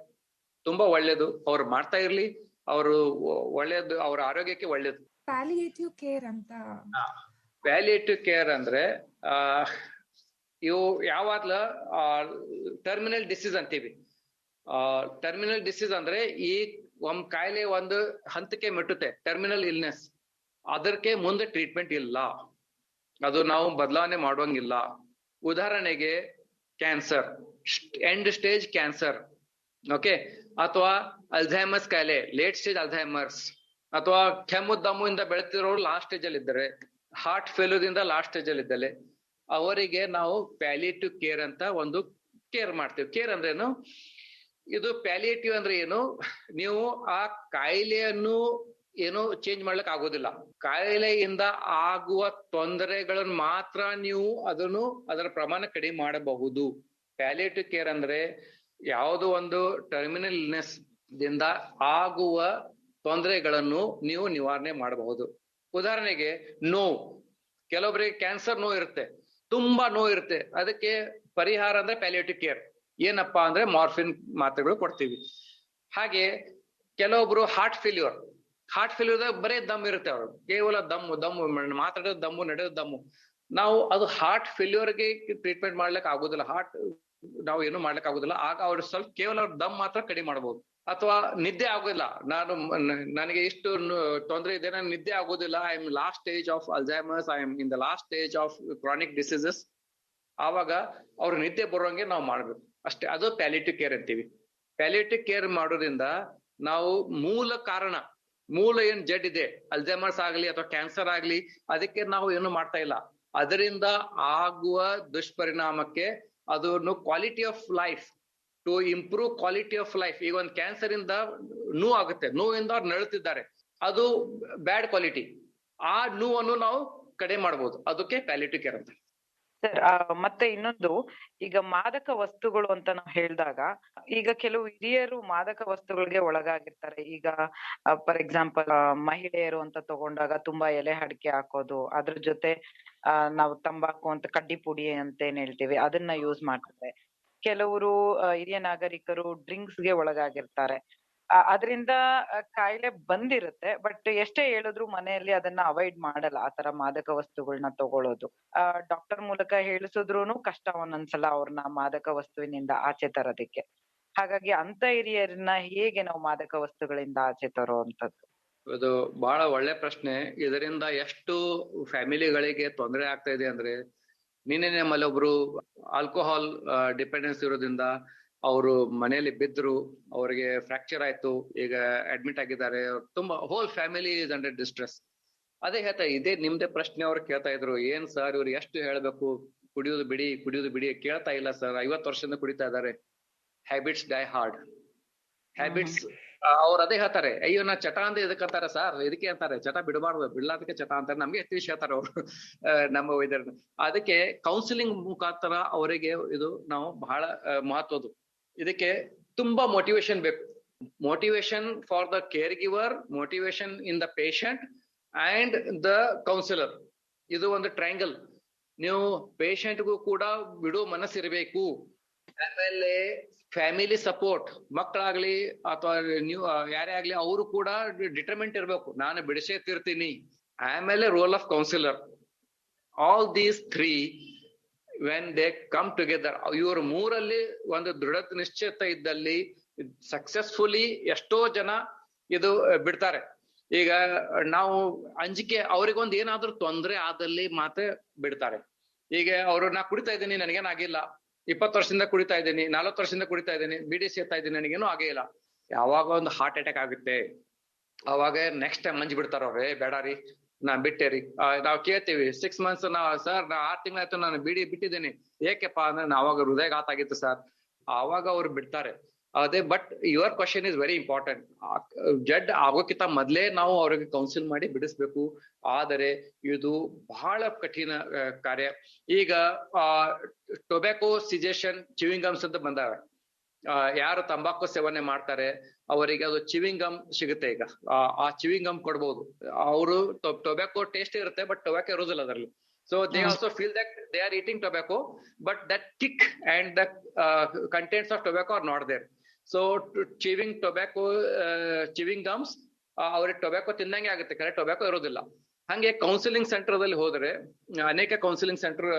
ತುಂಬಾ ಒಳ್ಳೇದು. ಅವ್ರು ಮಾಡ್ತಾ ಇರ್ಲಿ, ಅವರು ಒಳ್ಳೇದು, ಅವ್ರ ಆರೋಗ್ಯಕ್ಕೆ ಒಳ್ಳೇದು. ಪ್ಯಾಲಿಯೇಟಿವ್ ಕೇರ್ ಅಂತ. ಪ್ಯಾಲಿಯೇಟಿವ್ ಕೇರ್ ಅಂದ್ರೆ ಇವು ಯಾವಾಗ್ಲ ಟರ್ಮಿನಲ್ ಡಿಸೀಸ್ ಅಂತೀವಿ. ಟರ್ಮಿನಲ್ ಡಿಸೀಸ್ ಅಂದ್ರೆ ಈ ಒಂದ್ ಕಾಯಿಲೆ ಒಂದು ಹಂತಕ್ಕೆ ಮೆಟ್ಟುತ್ತೆ, ಟರ್ಮಿನಲ್ ಇಲ್ನೆಸ್, ಅದಕ್ಕೆ ಮುಂದೆ ಟ್ರೀಟ್ಮೆಂಟ್ ಇಲ್ಲ, ಅದು ನಾವು ಬದಲಾವಣೆ ಮಾಡುವಂಗಿಲ್ಲ. ಉದಾಹರಣೆಗೆ cancer, end stage cancer, okay, ಅಥವಾ ಅಲ್ಝೈಮರ್ಸ್ ಕಾಯಿಲೆ, ಲೇಟ್ ಸ್ಟೇಜ್ ಅಲ್ಝೈಮರ್ಸ್, ಅಥವಾ ಕೆಮ್ಮು ದಮ್ಮು ಇಂದ ಬೆಳೆತಿರೋರು ಲಾಸ್ಟ್ ಸ್ಟೇಜ್ ಅಲ್ಲಿ ಇದ್ದಾರೆ, ಹಾರ್ಟ್ ಫೇಲ್ಯೂರ್ ಇಂದ ಲಾಸ್ಟ್ ಸ್ಟೇಜ್ ಅಲ್ಲಿ ಇದ್ದಲ್ಲಿ, ಅವರಿಗೆ ನಾವು ಪ್ಯಾಲಿಯೇಟಿವ್ ಕೇರ್ ಅಂತ ಒಂದು ಕೇರ್ ಮಾಡ್ತೀವಿ. ಕೇರ್ ಅಂದ್ರೆ ಏನು? ಇದು ಪ್ಯಾಲಿಯೇಟಿವ್ ಅಂದ್ರೆ ಏನು? ನೀವು ಆ ಕಾಯಿಲೆಯನ್ನು ಏನು ಚೇಂಜ್ ಮಾಡ್ಲಿಕ್ಕೆ ಆಗೋದಿಲ್ಲ, ಕಾಯಿಲೆಯಿಂದ ಆಗುವ ತೊಂದರೆಗಳನ್ನು ಮಾತ್ರ ನೀವು ಅದರ ಪ್ರಮಾಣ ಕಡಿಮೆ ಮಾಡಬಹುದು. ಪ್ಯಾಲಿಯೇಟಿವ್ ಕೇರ್ ಅಂದ್ರೆ ಯಾವುದೋ ಒಂದು ಟರ್ಮಿನಲ್ ಇಲ್ನೆಸ್ ದಿಂದ ಆಗುವ ತೊಂದರೆಗಳನ್ನು ನೀವು ನಿವಾರಣೆ ಮಾಡಬಹುದು. ಉದಾಹರಣೆಗೆ ನೋವು, ಕೆಲವೊಬ್ಬರಿಗೆ ಕ್ಯಾನ್ಸರ್ ನೋವು ಇರುತ್ತೆ, ತುಂಬಾ ನೋವು ಇರುತ್ತೆ, ಅದಕ್ಕೆ ಪರಿಹಾರ ಅಂದ್ರೆ ಪ್ಯಾಲಿಯೇಟಿವ್ ಕೇರ್. ಏನಪ್ಪಾ ಅಂದ್ರೆ ಮಾರ್ಫಿನ್ ಮಾತ್ರೆಗಳು ಕೊಡ್ತೀವಿ. ಹಾಗೆ ಕೆಲವೊಬ್ರು ಹಾರ್ಟ್ ಫೇಲ್ಯೂರ್ ಬರೇ ದಮ್ ಇರುತ್ತೆ, ಅವರು ಕೇವಲ ದಮ್ಮು ಮಾತಾಡೋದು ದಮ್ಮು, ನಡೆಯೋದು ದಮ್ಮು. ನಾವು ಅದು ಹಾರ್ಟ್ ಫೇಲ್ಯೂರ್ಗೆ ಟ್ರೀಟ್ಮೆಂಟ್ ಮಾಡ್ಲಿಕ್ಕೆ ಆಗುದಿಲ್ಲ, ನಾವು ಏನು ಮಾಡ್ಲಿಕ್ಕೆ ಆಗುದಿಲ್ಲ. ಆಗ ಅವ್ರು ಸ್ವಲ್ಪ ಕೇವಲ ಅವ್ರ ದಮ್ ಮಾತ್ರ ಕಡಿಮೆ ಮಾಡ್ಬೋದು. ಅಥವಾ ನಿದ್ದೆ ಆಗೋದಿಲ್ಲ, ನನಗೆ ಇಷ್ಟು ತೊಂದರೆ ಇದೆ, ನಾನು ನಿದ್ದೆ ಆಗೋದಿಲ್ಲ, I M last stage of Alzheimer's, I M in the last stage of chronic diseases. ಆವಾಗ ಅವ್ರ ನಿದ್ದೆ ಬರುವಂಗೆ ನಾವು ಮಾಡ್ಬೇಕು ಅಷ್ಟೇ. ಅದು ಪ್ಯಾಲಿಯೇಟಿವ್ ಕೇರ್ ಅಂತೀವಿ. ಪ್ಯಾಲಿಯೇಟಿವ್ ಕೇರ್ ಮಾಡೋದ್ರಿಂದ ನಾವು ಮೂಲ ಏನ್ ಜಡ್ ಇದೆ, ಅಲ್ಝೈಮರ್ಸ್ ಆಗ್ಲಿ ಅಥವಾ ಕ್ಯಾನ್ಸರ್ ಆಗ್ಲಿ, ಅದಕ್ಕೆ ನಾವು ಏನು ಮಾಡ್ತಾ ಇಲ್ಲ. ಅದರಿಂದ ಆಗುವ ದುಷ್ಪರಿಣಾಮಕ್ಕೆ ಅದನ್ನು quality of life, to improve quality of life. ಈಗ ಒಂದು ಕ್ಯಾನ್ಸರ್ ಇಂದ ನೋವು ಆಗುತ್ತೆ, ನೋವಿಂದ ಅವ್ರು ನಳುತ್ತಿದ್ದಾರೆ, ಅದು ಬ್ಯಾಡ್ ಕ್ವಾಲಿಟಿ. ಆ ನೋವನ್ನು ನಾವು ಕಡಿಮೆ ಮಾಡ್ಬೋದು, ಅದಕ್ಕೆ ಪ್ಯಾಲಿಯೇಟಿವ್ ಕೇರ್ ಅಂತ. ಸರ್, ಮತ್ತೆ ಇನ್ನೊಂದು, ಈಗ ಮಾದಕ ವಸ್ತುಗಳು ಅಂತ ನಾವು ಹೇಳಿದಾಗ, ಈಗ ಕೆಲವು ಹಿರಿಯರು ಮಾದಕ ವಸ್ತುಗಳಿಗೆ ಒಳಗಾಗಿರ್ತಾರೆ. ಈಗ ಫಾರ್ ಎಕ್ಸಾಂಪಲ್ ಮಹಿಳೆಯರು ಅಂತ ತಗೊಂಡಾಗ ತುಂಬಾ ಎಲೆ ಅಡಿಕೆ ಹಾಕೋದು, ಅದ್ರ ಜೊತೆ ನಾವು ತಂಬಾಕು ಅಂತ ಕಡ್ಡಿ ಪುಡಿ ಅಂತ ಏನ್ ಹೇಳ್ತೀವಿ, ಅದನ್ನ ಯೂಸ್ ಮಾಡ್ತಾರೆ. ಕೆಲವರು ಹಿರಿಯ ನಾಗರಿಕರು ಡ್ರಿಂಕ್ಸ್ ಗೆ ಒಳಗಾಗಿರ್ತಾರೆ. ಅದರಿಂದ ಕಾಯಿಲೆ ಬಂದಿರುತ್ತೆ. ಬಟ್ ಎಷ್ಟೇ ಹೇಳಿದ್ರು ಮನೆಯಲ್ಲಿ ಅದನ್ನ ಅವಾಯ್ಡ್ ಮಾಡಲ್ಲ, ಆತರ ಮಾದಕ ವಸ್ತುಗಳನ್ನ ತಗೊಳ್ಳೋದು. ಡಾಕ್ಟರ್ ಮೂಲಕ ಹೇಳಿಸಿದ್ರೂನು ಕಷ್ಟ ಒಂದೊಂದ್ಸಲ ಅವ್ರನ್ನ ಮಾದಕ ವಸ್ತುವಿನಿಂದ ಆಚೆ ತರೋದಿಕ್ಕೆ. ಹಾಗಾಗಿ ಅಂತ ಹಿರಿಯರನ್ನ ಹೇಗೆ ನಾವು ಮಾದಕ ವಸ್ತುಗಳಿಂದ ಆಚೆ ತರುವಂತದ್ದು? ಇದು ಬಹಳ ಒಳ್ಳೆ ಪ್ರಶ್ನೆ. ಇದರಿಂದ ಎಷ್ಟು ಫ್ಯಾಮಿಲಿಗಳಿಗೆ ತೊಂದರೆ ಆಗ್ತಾ ಇದೆ ಅಂದ್ರೆ, ನಿನ್ನೆ ನಮ್ಮಲ್ಲಿ ಒಬ್ರು ಆಲ್ಕೋಹಾಲ್ ಡಿಪೆಂಡೆನ್ಸ್ ಇರೋದ್ರಿಂದ ಅವರು ಮನೆಯಲ್ಲಿ ಬಿದ್ರು, ಅವರಿಗೆ ಫ್ರಾಕ್ಚರ್ ಆಯ್ತು, ಈಗ ಅಡ್ಮಿಟ್ ಆಗಿದ್ದಾರೆ. ತುಂಬಾ whole family is under distress. ಅದೇ ಹೇಳ್ತಾ ಇದೇ ನಿಮ್ದೇ ಪ್ರಶ್ನೆ ಅವ್ರು ಕೇಳ್ತಾ ಇದ್ರು, ಏನ್ ಸರ್ ಇವ್ರು ಎಷ್ಟು ಹೇಳ್ಬೇಕು, ಕುಡಿಯೋದು ಬಿಡಿ ಕೇಳ್ತಾ ಇಲ್ಲ ಸರ್, 50 ವರ್ಷದಿಂದ ಕುಡಿತಾ ಇದ್ದಾರೆ. Habits dye hard. ಹ್ಯಾಬಿಟ್ಸ್ ಅವ್ರು ಅದೇ ಹೇಳ್ತಾರೆ, ಅಯ್ಯೋ ನಾ ಚಟ ಅಂತ ಇದಕ್ಕೆ ಅಂತಾರೆ ಸರ್, ಇದಕ್ಕೆ ಅಂತಾರೆ ಚಟ ಬಿಡಬಾರ್ದು, ಬಿಡ್ಲಾದಕ್ಕೆ ಚಟ ಅಂತಾರೆ. ನಮ್ಗೆ ಎಷ್ಟು ವಿಷಯ ಹೇಳ್ತಾರೆ ಅವರು ನಮ್ಮ ವೈದ್ಯರನ್ನ. ಅದಕ್ಕೆ ಕೌನ್ಸಿಲಿಂಗ್ ಮುಖಾಂತರ ಅವರಿಗೆ ಇದು ನಾವು ಬಹಳ ಮಹತ್ವದ್ದು. ಇದಕ್ಕೆ ತುಂಬಾ ಮೋಟಿವೇಶನ್ ಬೇಕು. Motivation for the caregiver, motivation in the patient and the counsellor. ಇದು ಒಂದು ಟ್ರಯಾಂಗಲ್. ನೀವು ಪೇಷಂಟ್ಗೂ ಕೂಡ ಬಿಡೋ ಮನಸ್ಸಿರ್ಬೇಕು. ಆಮೇಲೆ ಫ್ಯಾಮಿಲಿ ಸಪೋರ್ಟ್, ಮಕ್ಕಳಾಗ್ಲಿ ಅಥವಾ ನೀವು ಯಾರೇ ಆಗ್ಲಿ, ಅವರು ಕೂಡ ಡಿಟರ್ಮೆಂಟ್ ಇರ್ಬೇಕು, ನಾನು ಬಿಡಿಸೇ ತೀರ್ತೀನಿ. ಆಮೇಲೆ role of counsellor. All these 3 when they come together, ಇವರು 3ರಲ್ಲಿ ಒಂದು ದೃಢ ನಿಶ್ಚಿತ ಇದ್ದಲ್ಲಿ ಸಕ್ಸಸ್ಫುಲಿ ಎಷ್ಟೋ ಜನ ಇದು ಬಿಡ್ತಾರೆ. ಈಗ ನಾವು ಅಂಜಿಕೆ, ಅವ್ರಿಗೊಂದು ಏನಾದ್ರೂ ತೊಂದ್ರೆ ಆದಲ್ಲಿ ಮಾತ್ರ ಬಿಡ್ತಾರೆ. ಈಗ ಅವರು ನಾ ಕುಡಿತಾ ಇದ್ದೀನಿ, ನನಗೇನಾಗಿಲ್ಲ, 20 ವರ್ಷದಿಂದ ಕುಡಿತಾ ಇದ್ದೀನಿ, 40 ವರ್ಷದಿಂದ ಕುಡಿತಾ ಇದ್ದೀನಿ, ಬಿಡಿ ಸೇರ್ತಾ ಇದ್ದೀನಿ, ನನಗೇನು ಆಗೇ ಇಲ್ಲ. ಯಾವಾಗ ಒಂದು ಹಾರ್ಟ್ ಅಟ್ಯಾಕ್ ಆಗುತ್ತೆ ಅವಾಗ ನೆಕ್ಸ್ಟ್ ಟೈಮ್ ಮಂಜ್ ಬಿಡ್ತಾರ ಅವ್ರೆ, ಬೇಡ ರೀ ನಾ ಬಿಟ್ಟೆ ರೀ. ನಾವ್ ಕೇಳ್ತೀವಿ 6 ಮಂತ್ಸ್, ಸರ್ ನಾ 6 ತಿಂಗಳಾಯ್ತು ನಾನು ಬಿಡಿ ಬಿಟ್ಟಿದ್ದೀನಿ, ಏಕೆಪ್ಪ ಅಂದ್ರೆ ಅವಾಗ ಹೃದಯಘಾತ ಆಗಿತ್ತು ಸರ್, ಆವಾಗ ಅವ್ರು ಬಿಡ್ತಾರೆ. ಅದೇ but your question is very important. ಜಡ್ ಆಗೋಕ್ಕಿಂತ ಮೊದ್ಲೇ ನಾವು ಅವ್ರಿಗೆ ಕೌನ್ಸಿಲ್ ಮಾಡಿ ಬಿಡಿಸ್ಬೇಕು. ಆದರೆ ಇದು ಬಹಳ ಕಠಿಣ ಕಾರ್ಯ. ಈಗ ಟೊಬ್ಯಾಕೋ ಸಿಜೇಷನ್, ಚಿವಿಂಗ್ ಗಮ್ಸ್ ಅಂತ ಬಂದಾವೆ. ಯಾರು ತಂಬಾಕು ಸೇವನೆ ಮಾಡ್ತಾರೆ ಅವರಿಗೆ ಅದು ಚಿವಿಂಗ್ ಗಮ್ ಸಿಗುತ್ತೆ. ಈಗ ಆ ಚಿವಿಂಗ್ ಗಮ್ ಕೊಡ್ಬೋದು. ಅವರು ಟೊಬ್ಯಾಕೋ ಟೇಸ್ಟ್ ಇರುತ್ತೆ, ಬಟ್ ಟೊಬ್ಯಾಕೋ ಇರೋದಿಲ್ಲ ಅದರಲ್ಲಿ. So they also feel that they are eating tobacco, but that kick and the contents of tobacco are not there. So chewing tobacco, chewing gums, ಅವ್ರಿಗೆ tobacco ತಿಂದಂಗೆ ಆಗುತ್ತೆ, ಕರೆ tobacco ಇರೋದಿಲ್ಲ. ಹಂಗೆ counselling ಸೆಂಟರ್ದಲ್ಲಿ ಹೋದ್ರೆ ಅನೇಕ ಕೌನ್ಸಿಲಿಂಗ್ ಸೆಂಟರ್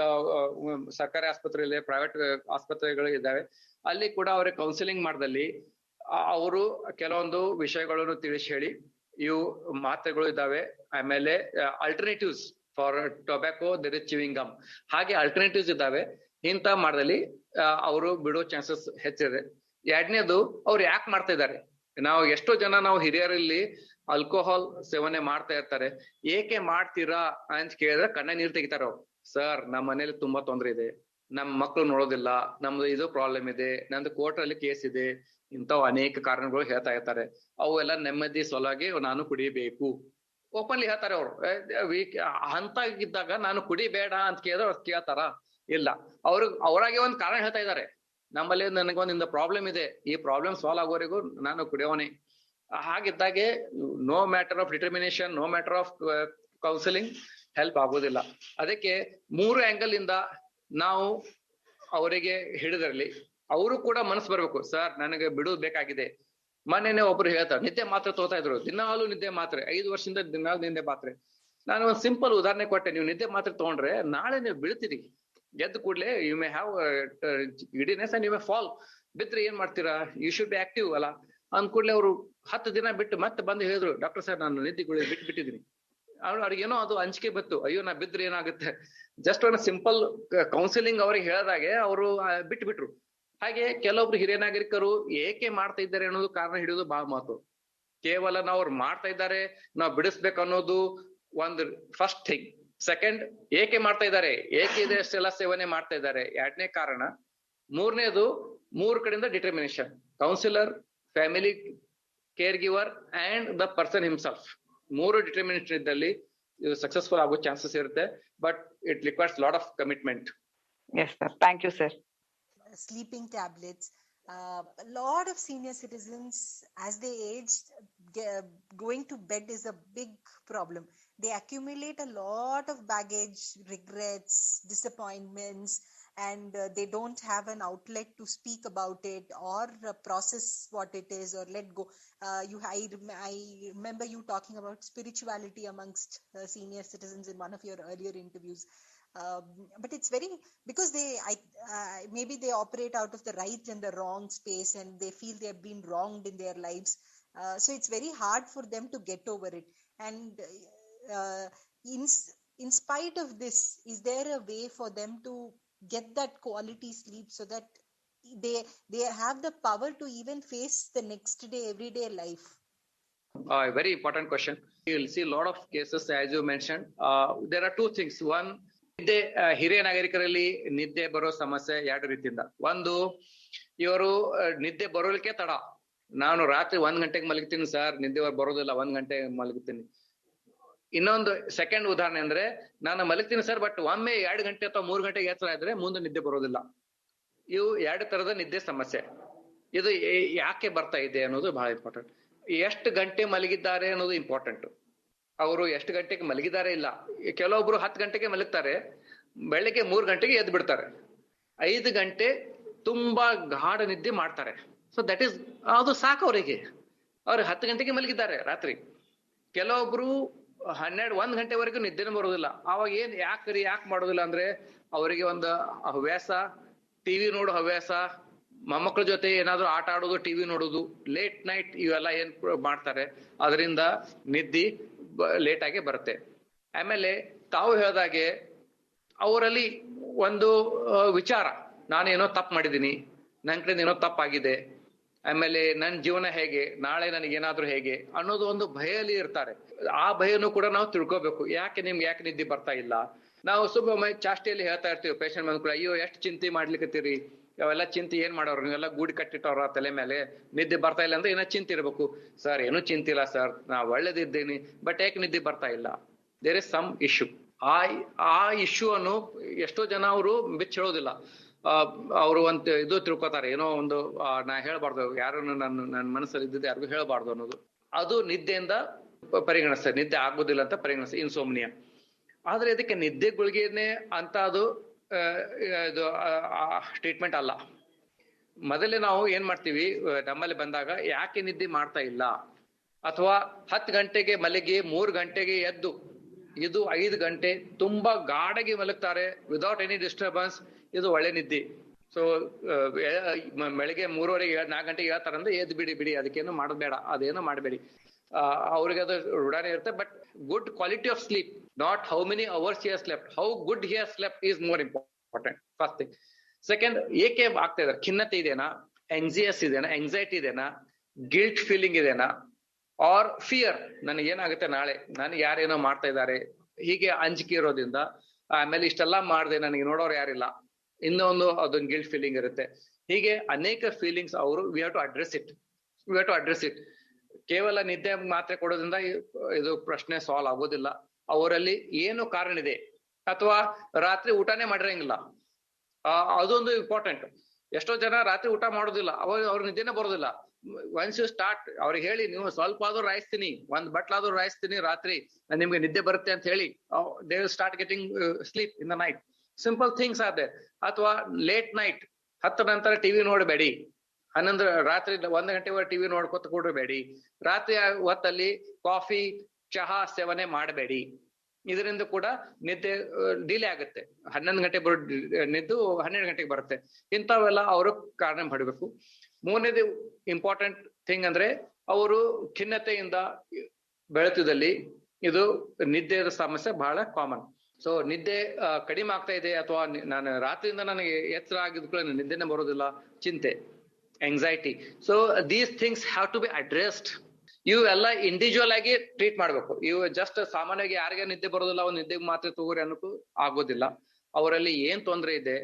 ಸರ್ಕಾರಿ ಆಸ್ಪತ್ರೆಯಲ್ಲಿ, ಪ್ರೈವೇಟ್ ಆಸ್ಪತ್ರೆಗಳು ಇದ್ದಾವೆ. ಅಲ್ಲಿ ಕೂಡ ಅವ್ರಿಗೆ ಕೌನ್ಸಿಲಿಂಗ್ ಮಾಡ್ದಲ್ಲಿ ಅವರು ಕೆಲವೊಂದು ವಿಷಯಗಳನ್ನು ತಿಳಿಸಿ ಹೇಳಿ, ಇವು ಮಾತ್ರೆಗಳು ಇದ್ದಾವೆ, ಆಮೇಲೆ alternatives for tobacco there is chewing gum, ಹಾಗೆ ಅಲ್ಟರ್ನೇಟಿವ್ಸ್ ಇದ್ದಾವೆ. ಇಂಥ ಮಾಡ್ದಲ್ಲಿ ಅವರು ಬಿಡೋ ಚಾನ್ಸಸ್ ಹೆಚ್ಚಿದೆ. ಎರಡನೇದು, ಅವ್ರು ಯಾಕೆ ಮಾಡ್ತಾ ಇದ್ದಾರೆ. ನಾವು ಎಷ್ಟೋ ಜನ ನಾವು ಹಿರಿಯರಲ್ಲಿ ಆಲ್ಕೋಹಾಲ್ ಸೇವನೆ ಮಾಡ್ತಾ ಇರ್ತಾರೆ, ಏಕೆ ಮಾಡ್ತೀರಾ ಅಂತ ಕೇಳಿದ್ರೆ ಕಣ್ಣ ನೀರು ತೆಗಿತಾರ ಅವ್ರು. ಸರ್ ನಮ್ಮ ಮನೇಲಿ ತುಂಬಾ ತೊಂದ್ರೆ ಇದೆ, ನಮ್ ಮಕ್ಳು ನೋಡೋದಿಲ್ಲ, ನಮ್ದು ಇದು ಪ್ರಾಬ್ಲಮ್ ಇದೆ, ನಂದು ಕೋರ್ಟ್ ಅಲ್ಲಿ ಕೇಸ್ ಇದೆ, ಇಂಥವು ಅನೇಕ ಕಾರಣಗಳು ಹೇಳ್ತಾ ಇರ್ತಾರೆ. ಅವು ಎಲ್ಲ ನೆಮ್ಮದಿ ಸಲುವಾಗಿ ನಾನು ಕುಡಿಬೇಕು ಓಪನ್ಲಿ ಹೇಳ್ತಾರೆ ಅವರು. ಅಂತ ಇದ್ದಾಗ ನಾನು ಕುಡಿಬೇಡ ಅಂತ ಕೇಳಿದ್ರೆ ಅವ್ರು ಕೇಳ್ತಾರ? ಇಲ್ಲ. ಅವರಾಗೆ ಒಂದು ಕಾರಣ ಹೇಳ್ತಾ ಇದ್ದಾರೆ, ನಮ್ಮಲ್ಲಿ ನನಗೊಂದು ಪ್ರಾಬ್ಲಮ್ ಇದೆ, ಈ ಪ್ರಾಬ್ಲಮ್ ಸಾಲ್ವ್ ಆಗೋವರೆಗೂ ನಾನು ಕುಡಿಯೋನೆ. ಹಾಗಿದ್ದಾಗೆ no matter of determination, no matter of counselling help ಆಗೋದಿಲ್ಲ. ಅದಕ್ಕೆ 3 ಆಂಗಲ್ ಇಂದ ನಾವು ಅವರಿಗೆ ಹಿಡಿದಿರಲಿ, ಅವರು ಕೂಡ ಮನಸ್ಸು ಬರ್ಬೇಕು, ಸರ್ ನನಗೆ ಬಿಡುವುದು ಬೇಕಾಗಿದೆ. ಮೊನ್ನೆನೆ ಒಬ್ರು ಹೇಳ್ತಾರೆ, ನಿದ್ದೆ ಮಾತ್ರೆ ತಗೋತಾ ಇದ್ರು, ದಿನಾಲು ನಿದ್ದೆ ಮಾತ್ರೆ, 5 ವರ್ಷದಿಂದ ದಿನಾಲು ನಿದ್ದೆ ಮಾತ್ರೆ. ನಾನು ಒಂದು ಸಿಂಪಲ್ ಉದಾಹರಣೆ ಕೊಟ್ಟೆ, ನೀವು ನಿದ್ದೆ ಮಾತ್ರೆ ತಗೊಂಡ್ರೆ ನಾಳೆ ನೀವು ಬೀಳ್ತೀರಿ. ಗೆದ್ದು ಕೂಡ್ಲೆ you may have giddiness and you may fall. ಬಿದ್ರೆ ಏನ್ ಮಾಡ್ತೀರಾ? ಯು ಶುಡ್ ಬಿ ಆಕ್ಟಿವ್ ಅಲ್ಲ. ಅಂದ್ ಕೂಡ್ಲೆ ಅವರು 10 ದಿನ ಬಿಟ್ಟು ಮತ್ತೆ ಬಂದು ಹೇಳಿದ್ರು, ಡಾಕ್ಟರ್ ಸರ್ ನಾನು ನಿದ್ದೆ ಬಿಟ್ಟಿದ್ದೀನಿ. ಅವ್ರಿಗೇನೋ ಅದು ಅಂಜಿಕೆ ಬತ್ತು, ಅಯ್ಯೋ ನಾ ಬಿದ್ರೆ ಏನಾಗುತ್ತೆ. ಜಸ್ಟ್ ಒಂದು ಸಿಂಪಲ್ ಕೌನ್ಸಿಲಿಂಗ್ ಅವ್ರಿಗೆ ಹೇಳಿದಾಗೆ ಅವರು ಬಿಟ್ಬಿಟ್ರು. ಹಾಗೆ ಕೆಲವೊಬ್ರು ಹಿರಿಯ ನಾಗರಿಕರು ಏಕೆ ಮಾಡ್ತಾ ಇದ್ದಾರೆ ಅನ್ನೋದು ಕಾರಣ ಹಿಡಿಯೋದು ಬಹಳ ಮಹತ್ವ. ಕೇವಲ ನಾವು ಅವ್ರು ಮಾಡ್ತಾ ಇದ್ದಾರೆ ನಾವು ಬಿಡಿಸ್ಬೇಕು ಅನ್ನೋದು ಒಂದು ಫಸ್ಟ್ ಥಿಂಗ್. ಸೆಕೆಂಡ್, ಏಕೆ ಮಾಡ್ತಾ ಇದ್ದಾರೆ, ಏಕೆ ಇದೆಷ್ಟೆಲ್ಲ ಸೇವನೆ ಮಾಡ್ತಾ ಇದ್ದಾರೆ, 2ನೇ ಕಾರಣ. 3ನೇದು 3 ಕಡೆಯಿಂದ determination, counsellor, family caregiver and the person himself. 3 determination ಇದ್ದಲ್ಲಿ ಇದು ಸಕ್ಸಸ್ಫುಲ್ ಆಗೋ ಚಾನ್ಸಸ್ ಇರುತ್ತೆ. But it requires lot of commitment. Yes sir, thank you sir. Sleeping tablets. A lot of senior citizens, as they age, going to bed is a big problem. They accumulate a lot of baggage, regrets, disappointments, and they don't have an outlet to speak about it or process what it is or let go. I remember you talking about spirituality amongst senior citizens in one of your earlier interviews. But it's very, because maybe they operate out of the right and the wrong space, and they feel they have been wronged in their lives. So it's very hard for them to get over it. And uh, in in spite of this, is there a way for them to get that quality sleep so that they have the power to even face the next day, everyday life? Very important question. You'll see a lot of cases, as you mentioned. There are two things. One, ನಿದ್ದೆ ಹಿರಿಯ ನಾಗರಿಕರಲ್ಲಿ ನಿದ್ದೆ ಬರೋ ಸಮಸ್ಯೆ ಎರಡು ರೀತಿಯಿಂದ. ಒಂದು, ಇವರು ನಿದ್ದೆ ಬರೋಲಿಕ್ಕೆ ತಡ. ನಾನು ರಾತ್ರಿ 1 ಗಂಟೆಗೆ ಮಲಗ್ತೀನಿ ಸರ್, ನಿದ್ದೆ ಬರೋದಿಲ್ಲ, 1 ಗಂಟೆ ಮಲಗ್ತೀನಿ. ಇನ್ನೊಂದು ಸೆಕೆಂಡ್ ಉದಾಹರಣೆ ಅಂದ್ರೆ, ನಾನು ಮಲಗ್ತೀನಿ ಸರ್, ಬಟ್ ಒಮ್ಮೆ 2 ಗಂಟೆ ಅಥವಾ 3 ಗಂಟೆಗೆ ಎಚ್ಚರ ಆದ್ರೆ ಮುಂದೆ ನಿದ್ದೆ ಬರೋದಿಲ್ಲ. ಇವು ಎರಡು ತರದ ನಿದ್ದೆ ಸಮಸ್ಯೆ. ಇದು ಯಾಕೆ ಬರ್ತಾ ಇದೆ ಅನ್ನೋದು ಬಹಳ ಇಂಪಾರ್ಟೆಂಟ್. ಎಷ್ಟು ಗಂಟೆ ಮಲಗಿದ್ದಾರೆ ಅನ್ನೋದು ಇಂಪಾರ್ಟೆಂಟ್. ಅವರು ಎಷ್ಟು ಗಂಟೆಗೆ ಮಲಗಿದ್ದಾರೆ ಇಲ್ಲ. ಕೆಲವೊಬ್ರು 10 ಗಂಟೆಗೆ ಮಲಗ್ತಾರೆ, ಬೆಳಗ್ಗೆ 3 ಗಂಟೆಗೆ ಎದ್ದು ಬಿಡ್ತಾರೆ. 5 ಗಂಟೆ ತುಂಬಾ ಗಾಢ ನಿದ್ದೆ ಮಾಡ್ತಾರೆ. ಸೊ ದಟ್ ಈಸ್, ಅದು ಸಾಕು ಅವರಿಗೆ. ಅವ್ರು 10 ಗಂಟೆಗೆ ಮಲಗಿದ್ದಾರೆ ರಾತ್ರಿ. ಕೆಲವೊಬ್ರು 1 ಗಂಟೆವರೆಗೂ ನಿದ್ದೆನೂ ಬರೋದಿಲ್ಲ. ಅವಾಗ ಯಾಕೆ ಮಾಡೋದಿಲ್ಲ ಅಂದ್ರೆ, ಅವರಿಗೆ ಒಂದು ಹವ್ಯಾಸ, ಟಿವಿ ನೋಡೋ ಹವ್ಯಾಸ, ಮೊಮ್ಮಕ್ಕಳ ಜೊತೆ ಏನಾದ್ರು ಆಟ ಆಡೋದು, ಟಿವಿ ನೋಡೋದು, ಲೇಟ್ ನೈಟ್ ಇವೆಲ್ಲ ಏನ್ ಮಾಡ್ತಾರೆ, ಅದರಿಂದ ನಿದ್ದೆ ಲೇಟ್ ಆಗಿ ಬರುತ್ತೆ. ಆಮೇಲೆ ತಾವು ಹೇಳ್ದಾಗೆ ಅವರಲ್ಲಿ ಒಂದು ವಿಚಾರ, ನಾನೇನೋ ತಪ್ಪು ಮಾಡಿದ್ದೀನಿ, ನನ್ ಕಡೆ ಏನೋ ತಪ್ಪಾಗಿದೆ, ಆಮೇಲೆ ನನ್ನ ಜೀವನ ಹೇಗೆ, ನಾಳೆ ನನಗೇನಾದ್ರೂ ಹೇಗೆ ಅನ್ನೋದು ಒಂದು ಭಯಲ್ಲಿ ಇರ್ತಾರೆ. ಆ ಭಯನೂ ಕೂಡ ನಾವು ತಿಳ್ಕೋಬೇಕು. ಯಾಕೆ ನಿದ್ದೆ ಬರ್ತಾ ಇಲ್ಲ? ನಾವು ಸುಮ್ಮನೆ ಚಾಷ್ಟಿಯಲ್ಲಿ ಹೇಳ್ತಾ ಇರ್ತೀವಿ ಪೇಷಂಟ್ ಬಂದ್ ಕೂಡ, ಅಯ್ಯೋ ಎಷ್ಟು ಚಿಂತೆ ಮಾಡ್ಲಿಕ್ಕತ್ತೀರಿ, ಅವೆಲ್ಲ ಚಿಂತೆ ಏನ್ ಮಾಡೋರು, ನೀವೆಲ್ಲ ಗೂಡಿ ಕಟ್ಟಿಟ್ಟವ್ರ ತಲೆ ಮೇಲೆ, ನಿದ್ದೆ ಬರ್ತಾ ಇಲ್ಲ ಅಂದ್ರೆ ಏನೋ ಚಿಂತೆ ಇರ್ಬೇಕು. ಸರ್ ಏನೂ ಚಿಂತೆ ಇಲ್ಲ ಸರ್, ನಾ ಒಳ್ಳೇದಿದ್ದೀನಿ, ಬಟ್ ಯಾಕೆ ನಿದ್ದೆ ಬರ್ತಾ ಇಲ್ಲ? There is some issue. ಆ ಇಶ್ಯೂ ಅನ್ನು ಎಷ್ಟೋ ಜನ ಅವರು ಬಿಚ್ಚೋದಿಲ್ಲ. ಅವರು ಇದು ತಿಳ್ಕೊತಾರೆ, ಏನೋ ಒಂದು ನಾ ಹೇಳ್ಬಾರ್ದು, ಯಾರನ್ನು ನನ್ನ ಮನಸ್ಸಲ್ಲಿ ಇದ್ದಿದ್ದು ಯಾರಿಗೂ ಹೇಳ್ಬಾರ್ದು ಅನ್ನೋದು. ಅದು ನಿದ್ದೆಯಿಂದ ಪರಿಗಣಿಸ್ತಾರೆ, ನಿದ್ದೆ ಆಗೋದಿಲ್ಲ ಅಂತ ಪರಿಗಣಿಸ್ತಾರೆ, ಇನ್ಸೋಮ್ನಿಯಾ. ಆದ್ರೆ ಇದಕ್ಕೆ ನಿದ್ದೆ ಗುಳಿಗೆನೆ ಅಂತ ಅದು ಇದು ಟ್ರೀಟ್ಮೆಂಟ್ ಅಲ್ಲ. ಮೊದಲೇ ನಾವು ಏನ್ ಮಾಡ್ತೀವಿ, ನಮ್ಮಲ್ಲಿ ಬಂದಾಗ ಯಾಕೆ ನಿದ್ದೆ ಮಾಡ್ತಾ ಇಲ್ಲ, ಅಥವಾ 10 ಗಂಟೆಗೆ ಮಲಗಿ 3 ಗಂಟೆಗೆ ಎದ್ದು, ಇದು 5 ಗಂಟೆ ತುಂಬಾ ಗಾಢಗೆ ಮಲಗ್ತಾರೆ ವಿದೌಟ್ ಎನಿ ಡಿಸ್ಟರ್ಬೆನ್ಸ್, ಇದು ಒಳ್ಳೆ ನಿದ್ದೆ. ಸೊ ಬೆಳಿಗ್ಗೆ 3:30 4 ಗಂಟೆಗೆ ಹೇಳ್ತಾರಂದ್ರೆ ಎದ್ದು ಬಿಡಿ, ಅದಕ್ಕೇನು ಮಾಡಬೇಡ, ಅದೇನು ಮಾಡಬೇಡಿ. ಅವ್ರಿಗೆ ಅದು ರೂಢಾನೇ ಇರುತ್ತೆ. But good quality of sleep, not how many hours he has slept, how good he has slept is more important. First thing. Second, ಏಕೆ ಆಗ್ತಾ ಇದೆ? ಖಿನ್ನತೆ ಇದೆನಾ, ಎಂಗ್ಸೈಟಿ ಇದೆನಾ, ಗಿಲ್ಟ್ ಫೀಲಿಂಗ್ ಇದೆನಾ, ಆರ್ ಫಿಯರ್, ನನಗೇನಾಗುತ್ತೆ ನಾಳೆ, ನನಗೆ ಯಾರೇನೋ ಮಾಡ್ತಾ ಇದ್ದಾರೆ, ಹೀಗೆ ಅಂಜಿಕೆ ಇರೋದ್ರಿಂದ, ಆಮೇಲೆ ಇಷ್ಟೆಲ್ಲ ಮಾಡಿದೆ ನನಗೆ ನೋಡೋರು ಯಾರಿಲ್ಲ, ಇನ್ನೊಂದು ಅದೊಂದು ಗಿಲ್ಟ್ ಫೀಲಿಂಗ್ ಇರುತ್ತೆ. ಹೀಗೆ ಅನೇಕ ಫೀಲಿಂಗ್ಸ್ ಅವರು we have to address it. ಕೇವಲ ನಿದ್ದೆ ಮಾತ್ರೆ ಕೊಡೋದ್ರಿಂದ ಇದು ಪ್ರಶ್ನೆ ಸಾಲ್ವ್ ಆಗೋದಿಲ್ಲ. ಅವರಲ್ಲಿ ಏನು ಕಾರಣ ಇದೆ, ಅಥವಾ ರಾತ್ರಿ ಊಟನೇ ಮಾಡಿರಂಗಿಲ್ಲ, ಅದೊಂದು ಇಂಪಾರ್ಟೆಂಟ್. ಎಷ್ಟೋ ಜನ ರಾತ್ರಿ ಊಟ ಮಾಡೋದಿಲ್ಲ, ಅವ್ರ ನಿದ್ದೆನೇ ಬರೋದಿಲ್ಲ. ಒನ್ಸ್ ಯು ಸ್ಟಾರ್ಟ್, ಅವ್ರಿಗೆ ಹೇಳಿ, ನೀವು ಸ್ವಲ್ಪ ಆದ್ರೂ ರಾಯಿಸ್ತೀನಿ, 1 ಬಟ್ಲಾದ್ರೂ ರಾಯಿಸ್ತೀನಿ ರಾತ್ರಿ, ನಿಮ್ಗೆ ನಿದ್ದೆ ಬರುತ್ತೆ ಅಂತ ಹೇಳಿ, they will start getting sleep in the night. Simple things are there. ಅಥವಾ ಲೇಟ್ ನೈಟ್ 10 ನಂತರ ಟಿವಿ ನೋಡಬೇಡಿ, 11 ರಾತ್ರಿ 1 ಗಂಟೆವರೆಗೆ ಟಿವಿ ನೋಡ್ಕೊತ ಕೂಡಬೇಡಿ. ರಾತ್ರಿ ಹೊತ್ತಲ್ಲಿ ಕಾಫಿ ಚಹಾ ಸೇವನೆ ಮಾಡಬೇಡಿ. ಇದರಿಂದ ಕೂಡ ನಿದ್ದೆ ಡಿಲೇ ಆಗುತ್ತೆ. 11 ಗಂಟೆ ಬರೋ ನಿದ್ದು 12 ಗಂಟೆಗೆ ಬರುತ್ತೆ. ಇಂಥವೆಲ್ಲ ಅವರು ಕಾರಣ ಮಾಡಬೇಕು. ಮೂರನೇದು ಇಂಪಾರ್ಟೆಂಟ್ ಥಿಂಗ್ ಅಂದ್ರೆ, ಅವರು ಖಿನ್ನತೆಯಿಂದ ಬೆಳೆತದಲ್ಲಿ ಇದು ನಿದ್ದೆಯ ಸಮಸ್ಯೆ ಬಹಳ ಕಾಮನ್. ಸೊ ನಿದ್ದೆ ಕಡಿಮೆ ಆಗ್ತಾ ಇದೆ, ಅಥವಾ ನಾನು ರಾತ್ರಿಯಿಂದ ನನಗೆ ಎಚ್ಚರ ಆಗಿದ್ಕೊಳ್ಳಿ ನಿದ್ದೆನೇ ಬರೋದಿಲ್ಲ, ಚಿಂತೆ, anxiety. So these things have to be addressed. ಇವೆಲ್ಲ ಇಂಡಿವಿಜುವಲ್ ಆಗಿ ಟ್ರೀಟ್ ಮಾಡ್ಬೇಕು. ಇವು ಜಸ್ಟ್ ಸಾಮಾನ್ಯವಾಗಿ ಯಾರಿಗೆ ನಿದ್ದೆ ಬರೋದಿಲ್ಲ ಅವ್ರು ನಿದ್ದೆಗೆ ಮಾತ್ರ ತಗೋರಿ ಅನ್ನೋಕ್ಕೂ ಆಗೋದಿಲ್ಲ. ಅವರಲ್ಲಿ ಏನ್ ತೊಂದರೆ ಇದೆ,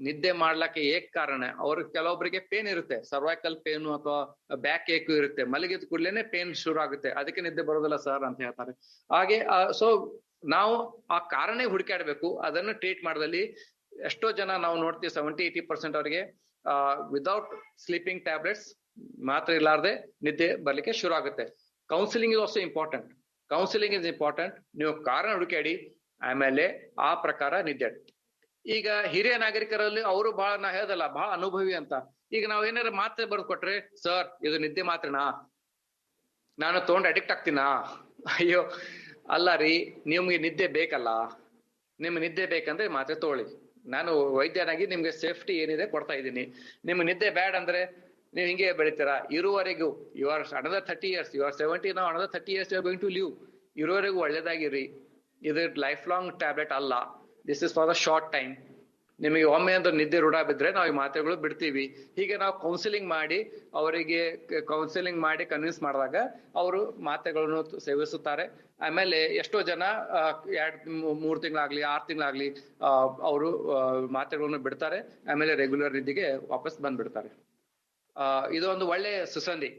ನಿದ್ದೆ ಮಾಡ್ಲಕ್ಕೆ ಏಕ್ ಕಾರಣ, ಅವ್ರಿಗೆ ಕೆಲವೊಬ್ಬರಿಗೆ ಪೇನ್ ಇರುತ್ತೆ, ಸರ್ವೈಕಲ್ ಪೇನು ಅಥವಾ ಬ್ಯಾಕ್ ಏಕು ಇರುತ್ತೆ, ಮಲಗಿದ ಕೂಡ್ಲೇನೆ ಪೇನ್ ಶುರು ಆಗುತ್ತೆ, ಅದಕ್ಕೆ ನಿದ್ದೆ ಬರೋದಿಲ್ಲ ಸರ್ ಅಂತ ಹೇಳ್ತಾರೆ. ಹಾಗೆ ಸೊ ನಾವು ಆ ಕಾರಣ ಹುಡುಕಾಡ್ಬೇಕು. ಅದನ್ನು ಟ್ರೀಟ್ ಮಾಡೋದಲ್ಲಿ ಎಷ್ಟೋ ಜನ ನಾವು ನೋಡ್ತೀವಿ, 70-80% ಅವರಿಗೆ ವಿದೌಟ್ ಸ್ಲೀಪಿಂಗ್ ಟ್ಯಾಬ್ಲೆಟ್ಸ್, ಮಾತ್ರ ಇರ್ಲಾರ್ದೆ ನಿದ್ದೆ ಬರ್ಲಿಕ್ಕೆ ಶುರು ಆಗುತ್ತೆ. Counselling is also important. ನೀವು ಕಾರಣ ಹುಡುಕಾಡಿ, ಆಮೇಲೆ ಆ ಪ್ರಕಾರ ನಿದ್ದೆ ಈಗ ಹಿರಿಯ ನಾಗರಿಕರಲ್ಲಿ ಅವರು ಬಹಳ, ನಾ ಹೇಳ್ದಲ್ಲ, ಬಹಳ ಅನುಭವಿ ಅಂತ. ಈಗ ನಾವ್ ಏನಾರ ಮಾತ್ರೆ ಬರ್ದು ಕೊಟ್ರೆ, ಸರ್ ಇದು ನಿದ್ದೆ ಮಾತ್ರೆನಾ, ನಾನು ತಗೊಂಡು ಅಡಿಕ್ಟ್ ಆಗ್ತೀನಾ? ಅಯ್ಯೋ ಅಲ್ಲ ರೀ, ನಿಮ್ಗೆ ನಿದ್ದೆ ಬೇಕಲ್ಲ, ನಿಮ್ಗೆ ನಿದ್ದೆ ಬೇಕಂದ್ರೆ ಮಾತ್ರೆ ತಗೊಳ್ಳಿ. ನಾನು ವೈದ್ಯನಾಗಿ ನಿಮ್ಗೆ ಸೇಫ್ಟಿ ಏನಿದೆ ಕೊಡ್ತಾ ಇದ್ದೀನಿ. ನಿಮ್ಗೆ ನಿದ್ದೆ ಬ್ಯಾಡ್ ಅಂದ್ರೆ ನೀವು ಹಿಂಗೆ ಬೆಳಿತೀರಾ ಇರುವವರೆಗೂ. You are another 30 years, you are 70 now, another 30 years you are going to live. ಇರುವವರೆಗೂ ಒಳ್ಳೇದಾಗಿರಿ. ಇದು ಲೈಫ್ ಲಾಂಗ್ ಟ್ಯಾಬ್ಲೆಟ್ ಅಲ್ಲ, this is for the short time. ನಿಮಗೆ ಒಮ್ಮೆ ಅಂದ್ರೆ ನಿದ್ದೆ ರೂಢ ಬಿದ್ರೆ ನಾವು ಈ ಮಾತ್ರೆಗಳು ಬಿಡ್ತೀವಿ. ಹೀಗೆ ನಾವು ಕೌನ್ಸಿಲಿಂಗ್ ಮಾಡಿ ಕನ್ವಿನ್ಸ್ ಮಾಡಿದಾಗ ಅವರು ಮಾತ್ರೆಗಳನ್ನು ಸೇವಿಸುತ್ತಾರೆ. ಆಮೇಲೆ ಎಷ್ಟೋ ಜನ 2-3 ತಿಂಗಳಾಗ್ಲಿ 6 ತಿಂಗಳಾಗ್ಲಿ ಅವರು ಮಾತ್ರೆಗಳನ್ನು ಬಿಡ್ತಾರೆ. ಆಮೇಲೆ ರೆಗ್ಯುಲರ್ ನಿದ್ದೆಗೆ ವಾಪಸ್ ಬಂದ್ಬಿಡ್ತಾರೆ. ಇದು ಒಂದು ಒಳ್ಳೆ ಸುಸಂಧಿ,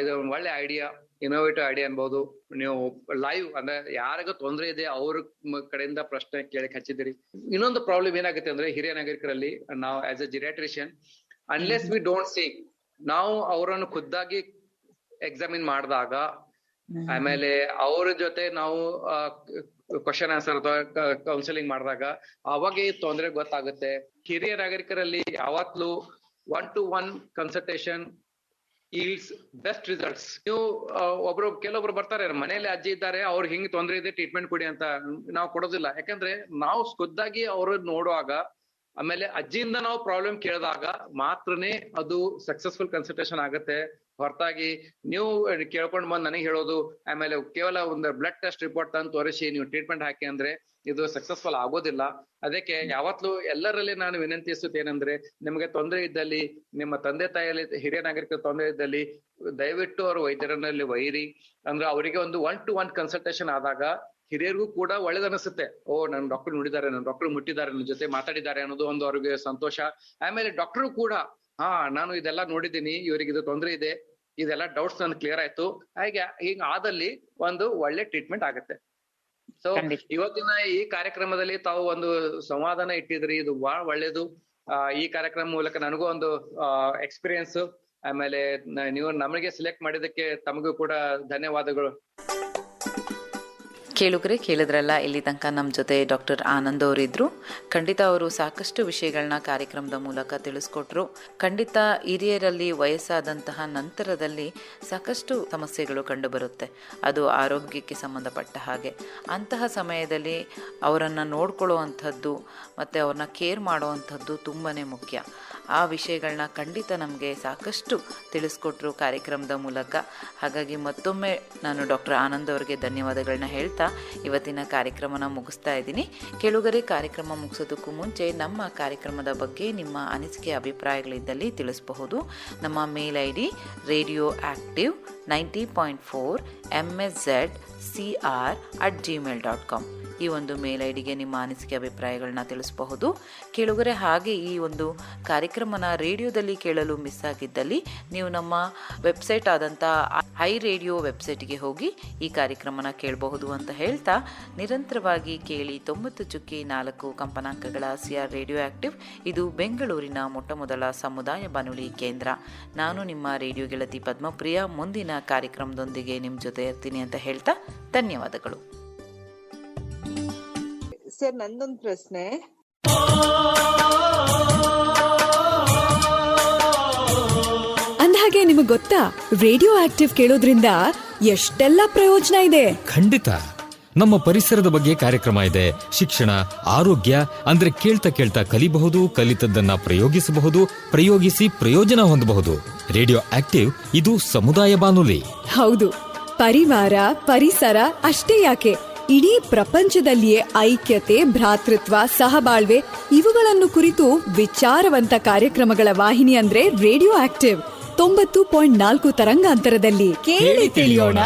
ಇದು ಒಂದು ಒಳ್ಳೆ ಐಡಿಯಾ, ಇನೋವೇಟಿವ್ ಐಡಿಯಾ ಅನ್ಬೋದು. ನೀವು ಲೈವ್ ಅಂದ್ರೆ ಯಾರಿಗೂ ತೊಂದರೆ ಇದೆ ಅವ್ರ ಕಡೆಯಿಂದ ಪ್ರಶ್ನೆ ಕೇಳಕ್ ಹಚ್ಚಿದಿರಿ. ಇನ್ನೊಂದು ಪ್ರಾಬ್ಲಮ್ ಏನಾಗುತ್ತೆ ಅಂದ್ರೆ ಹಿರಿಯ ನಾಗರಿಕರಲ್ಲಿ, ನಾವು as a geriatrician, unless we don't see, ನಾವು ಅವರನ್ನು ಖುದ್ದಾಗಿ ಎಕ್ಸಾಮಿನ್ ಮಾಡಿದಾಗ, ಆಮೇಲೆ ಅವ್ರ ಜೊತೆ ನಾವು ಕ್ವಶನ್ ಆನ್ಸರ್ ಅಥವಾ ಕೌನ್ಸಿಲಿಂಗ್ ಮಾಡಿದಾಗ ಅವಾಗ ಈ ತೊಂದರೆ ಗೊತ್ತಾಗುತ್ತೆ. ಹಿರಿಯ ನಾಗರಿಕರಲ್ಲಿ ಯಾವತ್ತೂ 1-to-1 consultation yields best results. ನೀವು ಕೆಲವೊಬ್ರು ಬರ್ತಾರೆ, ಮನೇಲಿ ಅಜ್ಜಿ ಇದ್ದಾರೆ, ಅವ್ರಿಗೆ ಹಿಂಗ್ ತೊಂದರೆ ಇದೆ, ಟ್ರೀಟ್ಮೆಂಟ್ ಕೊಡಿ ಅಂತ ನಾವು ಕೊಡೋದಿಲ್ಲ. ಯಾಕಂದ್ರೆ ನಾವು ಖುದ್ದಾಗಿ ಅವ್ರ ನೋಡುವಾಗ, ಆಮೇಲೆ ಅಜ್ಜಿಯಿಂದ ನಾವು ಪ್ರಾಬ್ಲಮ್ ಕೇಳಿದಾಗ ಮಾತ್ರನೇ ಅದು ಸಕ್ಸಸ್ಫುಲ್ ಕನ್ಸಲ್ಟೇಷನ್ ಆಗುತ್ತೆ. ಹೊರತಾಗಿ ನೀವು ಕೇಳ್ಕೊಂಡ್ ಬಂದ್ ನನಗೆ ಹೇಳೋದು, ಆಮೇಲೆ ಕೇವಲ ಒಂದು ಬ್ಲಡ್ ಟೆಸ್ಟ್ ರಿಪೋರ್ಟ್ ತಂದು ತೋರಿಸಿ ನೀವು ಟ್ರೀಟ್ಮೆಂಟ್ ಹಾಕಿ ಅಂದ್ರೆ ಇದು ಸಕ್ಸಸ್ಫುಲ್ ಆಗೋದಿಲ್ಲ. ಅದಕ್ಕೆ ಯಾವತ್ತೂ ಎಲ್ಲರಲ್ಲಿ ನಾನು ವಿನಂತಿಸುತ್ತೇನೆಂದ್ರೆ, ನಿಮಗೆ ತೊಂದರೆ ಇದ್ದಲ್ಲಿ, ನಿಮ್ಮ ತಂದೆ ತಾಯಿಯಲ್ಲಿ ಹಿರಿಯ ನಾಗರಿಕರ ತೊಂದರೆ ಇದ್ದಲ್ಲಿ ದಯವಿಟ್ಟು ಅವರು ವೈದ್ಯರನ್ನಲ್ಲಿ ಒಯ್ಯಿರಿ. ಅಂದ್ರೆ ಅವರಿಗೆ ಒಂದು 1-to-1 ಕನ್ಸಲ್ಟೇಷನ್ ಆದಾಗ ಹಿರಿಯರಿಗೂ ಕೂಡ ಒಳ್ಳೇದನ್ನಿಸುತ್ತೆ. ನನ್ನ ಡಾಕ್ಟರ್ ನೋಡಿದ್ದಾರೆ, ನನ್ನ ಡಾಕ್ಟರ್ ಮುಟ್ಟಿದ್ದಾರೆ, ನನ್ನ ಜೊತೆ ಮಾತಾಡಿದ್ದಾರೆ ಅನ್ನೋದು ಒಂದು ಅವ್ರಿಗೆ ಸಂತೋಷ. ಆಮೇಲೆ ಡಾಕ್ಟರ್ ಕೂಡ ನಾನು ಇದೆಲ್ಲ ನೋಡಿದ್ದೀನಿ, ಇವರಿಗೆ ಇದು ತೊಂದರೆ ಇದೆ, ಇದೆಲ್ಲ ಡೌಟ್ಸ್ ನನ್ ಕ್ಲಿಯರ್ ಆಯ್ತು, ಹೀಗ ಆದಲ್ಲಿ ಒಂದು ಒಳ್ಳೆ ಟ್ರೀಟ್ಮೆಂಟ್ ಆಗುತ್ತೆ. ಸೊ ಇವತ್ತಿನ ಈ ಕಾರ್ಯಕ್ರಮದಲ್ಲಿ ತಾವು ಒಂದು ಸಂವಾದನ ಇಟ್ಟಿದ್ರಿ, ಇದು ಬಹಳ ಒಳ್ಳೇದು. ಈ ಕಾರ್ಯಕ್ರಮ ಮೂಲಕ ನನಗೂ ಒಂದು ಎಕ್ಸ್ಪೀರಿಯನ್ಸ್, ಆಮೇಲೆ ನೀವು ನಮಗೆ ಸೆಲೆಕ್ಟ್ ಮಾಡಿದಕ್ಕೆ ತಮಗೂ ಕೂಡ ಧನ್ಯವಾದಗಳು. ಕೇಳಿದ್ರಲ್ಲ, ಇಲ್ಲಿ ತನಕ ನಮ್ಮ ಜೊತೆ ಡಾಕ್ಟರ್ ಆನಂದ್ ಅವರಿದ್ರು. ಖಂಡಿತ ಅವರು ಸಾಕಷ್ಟು ವಿಷಯಗಳನ್ನ ಕಾರ್ಯಕ್ರಮದ ಮೂಲಕ ತಿಳಿಸ್ಕೊಟ್ರು. ಖಂಡಿತ ಹಿರಿಯರಲ್ಲಿ ವಯಸ್ಸಾದಂತಹ ನಂತರದಲ್ಲಿ ಸಾಕಷ್ಟು ಸಮಸ್ಯೆಗಳು ಕಂಡುಬರುತ್ತೆ, ಅದು ಆರೋಗ್ಯಕ್ಕೆ ಸಂಬಂಧಪಟ್ಟ ಹಾಗೆ. ಅಂತಹ ಸಮಯದಲ್ಲಿ ಅವರನ್ನು ನೋಡ್ಕೊಳ್ಳುವಂಥದ್ದು ಮತ್ತು ಅವ್ರನ್ನ ಕೇರ್ ಮಾಡುವಂಥದ್ದು ತುಂಬಾ ಮುಖ್ಯ. ಆ ವಿಷಯಗಳನ್ನ ಖಂಡಿತ ನಮಗೆ ಸಾಕಷ್ಟು ತಿಳಿಸ್ಕೊಟ್ರು ಕಾರ್ಯಕ್ರಮದ ಮೂಲಕ. ಹಾಗಾಗಿ ಮತ್ತೊಮ್ಮೆ ನಾನು ಡಾಕ್ಟರ್ ಆನಂದ್ ಅವರಿಗೆ ಧನ್ಯವಾದಗಳನ್ನ ಹೇಳ್ತಾ ಇವತ್ತಿನ ಕಾರ್ಯಕ್ರಮನ ಮುಗಿಸ್ತಾ ಇದ್ದೀನಿ. ಕೇಳುಗರೆ, ಕಾರ್ಯಕ್ರಮ ಮುಗಿಸೋದಕ್ಕೂ ಮುಂಚೆ ನಮ್ಮ ಕಾರ್ಯಕ್ರಮದ ಬಗ್ಗೆ ನಿಮ್ಮ ಅನಿಸಿಕೆ ಅಭಿಪ್ರಾಯಗಳಿದ್ದಲ್ಲಿ ತಿಳಿಸಬಹುದು. ನಮ್ಮ ಮೇಲ್ ID radioactive 90.4 msz@gmail.com. ಈ ಒಂದು ಮೇಲ್ ಐಡಿಗೆ ನಿಮ್ಮ ಅನಿಸಿಕೆ ಅಭಿಪ್ರಾಯಗಳನ್ನ ತಿಳಿಸಬಹುದು. ಕೇಳುಗರೆ, ಹಾಗೆ ಈ ಒಂದು ಕಾರ್ಯಕ್ರಮನ ರೇಡಿಯೋದಲ್ಲಿ ಕೇಳಲು ಮಿಸ್ ಆಗಿದ್ದಲ್ಲಿ ನೀವು ನಮ್ಮ ವೆಬ್ಸೈಟ್ ಆದಂಥ ಹೈ ರೇಡಿಯೋ ವೆಬ್ಸೈಟ್ಗೆ ಹೋಗಿ ಈ ಕಾರ್ಯಕ್ರಮನ ಕೇಳಬಹುದು ಅಂತ ಹೇಳ್ತಾ, ನಿರಂತರವಾಗಿ ಕೇಳಿ 90.4 ಕಂಪನಾಂಕಗಳ CR ರೇಡಿಯೋ ಆಕ್ಟಿವ್. ಇದು ಬೆಂಗಳೂರಿನ ಮೊಟ್ಟಮೊದಲ ಸಮುದಾಯ ಬಾನುಲಿ ಕೇಂದ್ರ. ನಾನು ನಿಮ್ಮ ರೇಡಿಯೋ ಗೆಳತಿ ಪದ್ಮಪ್ರಿಯ. ಮುಂದಿನ ಕಾರ್ಯಕ್ರಮದೊಂದಿಗೆ ನಿಮ್ಮ ಜೊತೆ ಇರ್ತೀನಿ ಅಂತ ಹೇಳ್ತಾ ಧನ್ಯವಾದಗಳು. ಸರ್, ನಂದೊಂದು ಪ್ರಶ್ನೆ. ಅಂದಹಾಗೆ ನಿಮಗೆ ಗೊತ್ತಾ, ರೇಡಿಯೋ ಆಕ್ಟಿವ್ ಕೇಳೋದ್ರಿಂದ ಎಷ್ಟೆಲ್ಲ ಪ್ರಯೋಜನ ಇದೆ. ಖಂಡಿತ. ನಮ್ಮ ಪರಿಸರದ ಬಗ್ಗೆ ಕಾರ್ಯಕ್ರಮ ಇದೆ, ಶಿಕ್ಷಣ, ಆರೋಗ್ಯ, ಅಂದ್ರೆ ಕೇಳ್ತಾ ಕಲಿಬಹುದು, ಕಲಿತದ್ದನ್ನ ಪ್ರಯೋಗಿಸಬಹುದು, ಪ್ರಯೋಗಿಸಿ ಪ್ರಯೋಜನ ಹೊಂದಬಹುದು. ರೇಡಿಯೋ ಆಕ್ಟಿವ್ ಇದು ಸಮುದಾಯ ಬಾನುಲಿ. ಹೌದು, ಪರಿವಾರ, ಪರಿಸರ ಅಷ್ಟೇ ಯಾಕೆ, ಇಡೀ ಪ್ರಪಂಚದಲ್ಲಿಯೇ ಐಕ್ಯತೆ, ಭ್ರಾತೃತ್ವ, ಸಹಬಾಳ್ವೆ ಇವುಗಳನ್ನು ಕುರಿತು ವಿಚಾರವಂತ ಕಾರ್ಯಕ್ರಮಗಳ ವಾಹಿನಿ ಅಂದ್ರೆ ರೇಡಿಯೋ ಆಕ್ಟಿವ್. 90.4 ತರಂಗಾಂತರದಲ್ಲಿ ಕೇಳಿ ತಿಳಿಯೋಣ,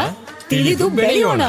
ತಿಳಿದು ಬೆಳೆಯೋಣ.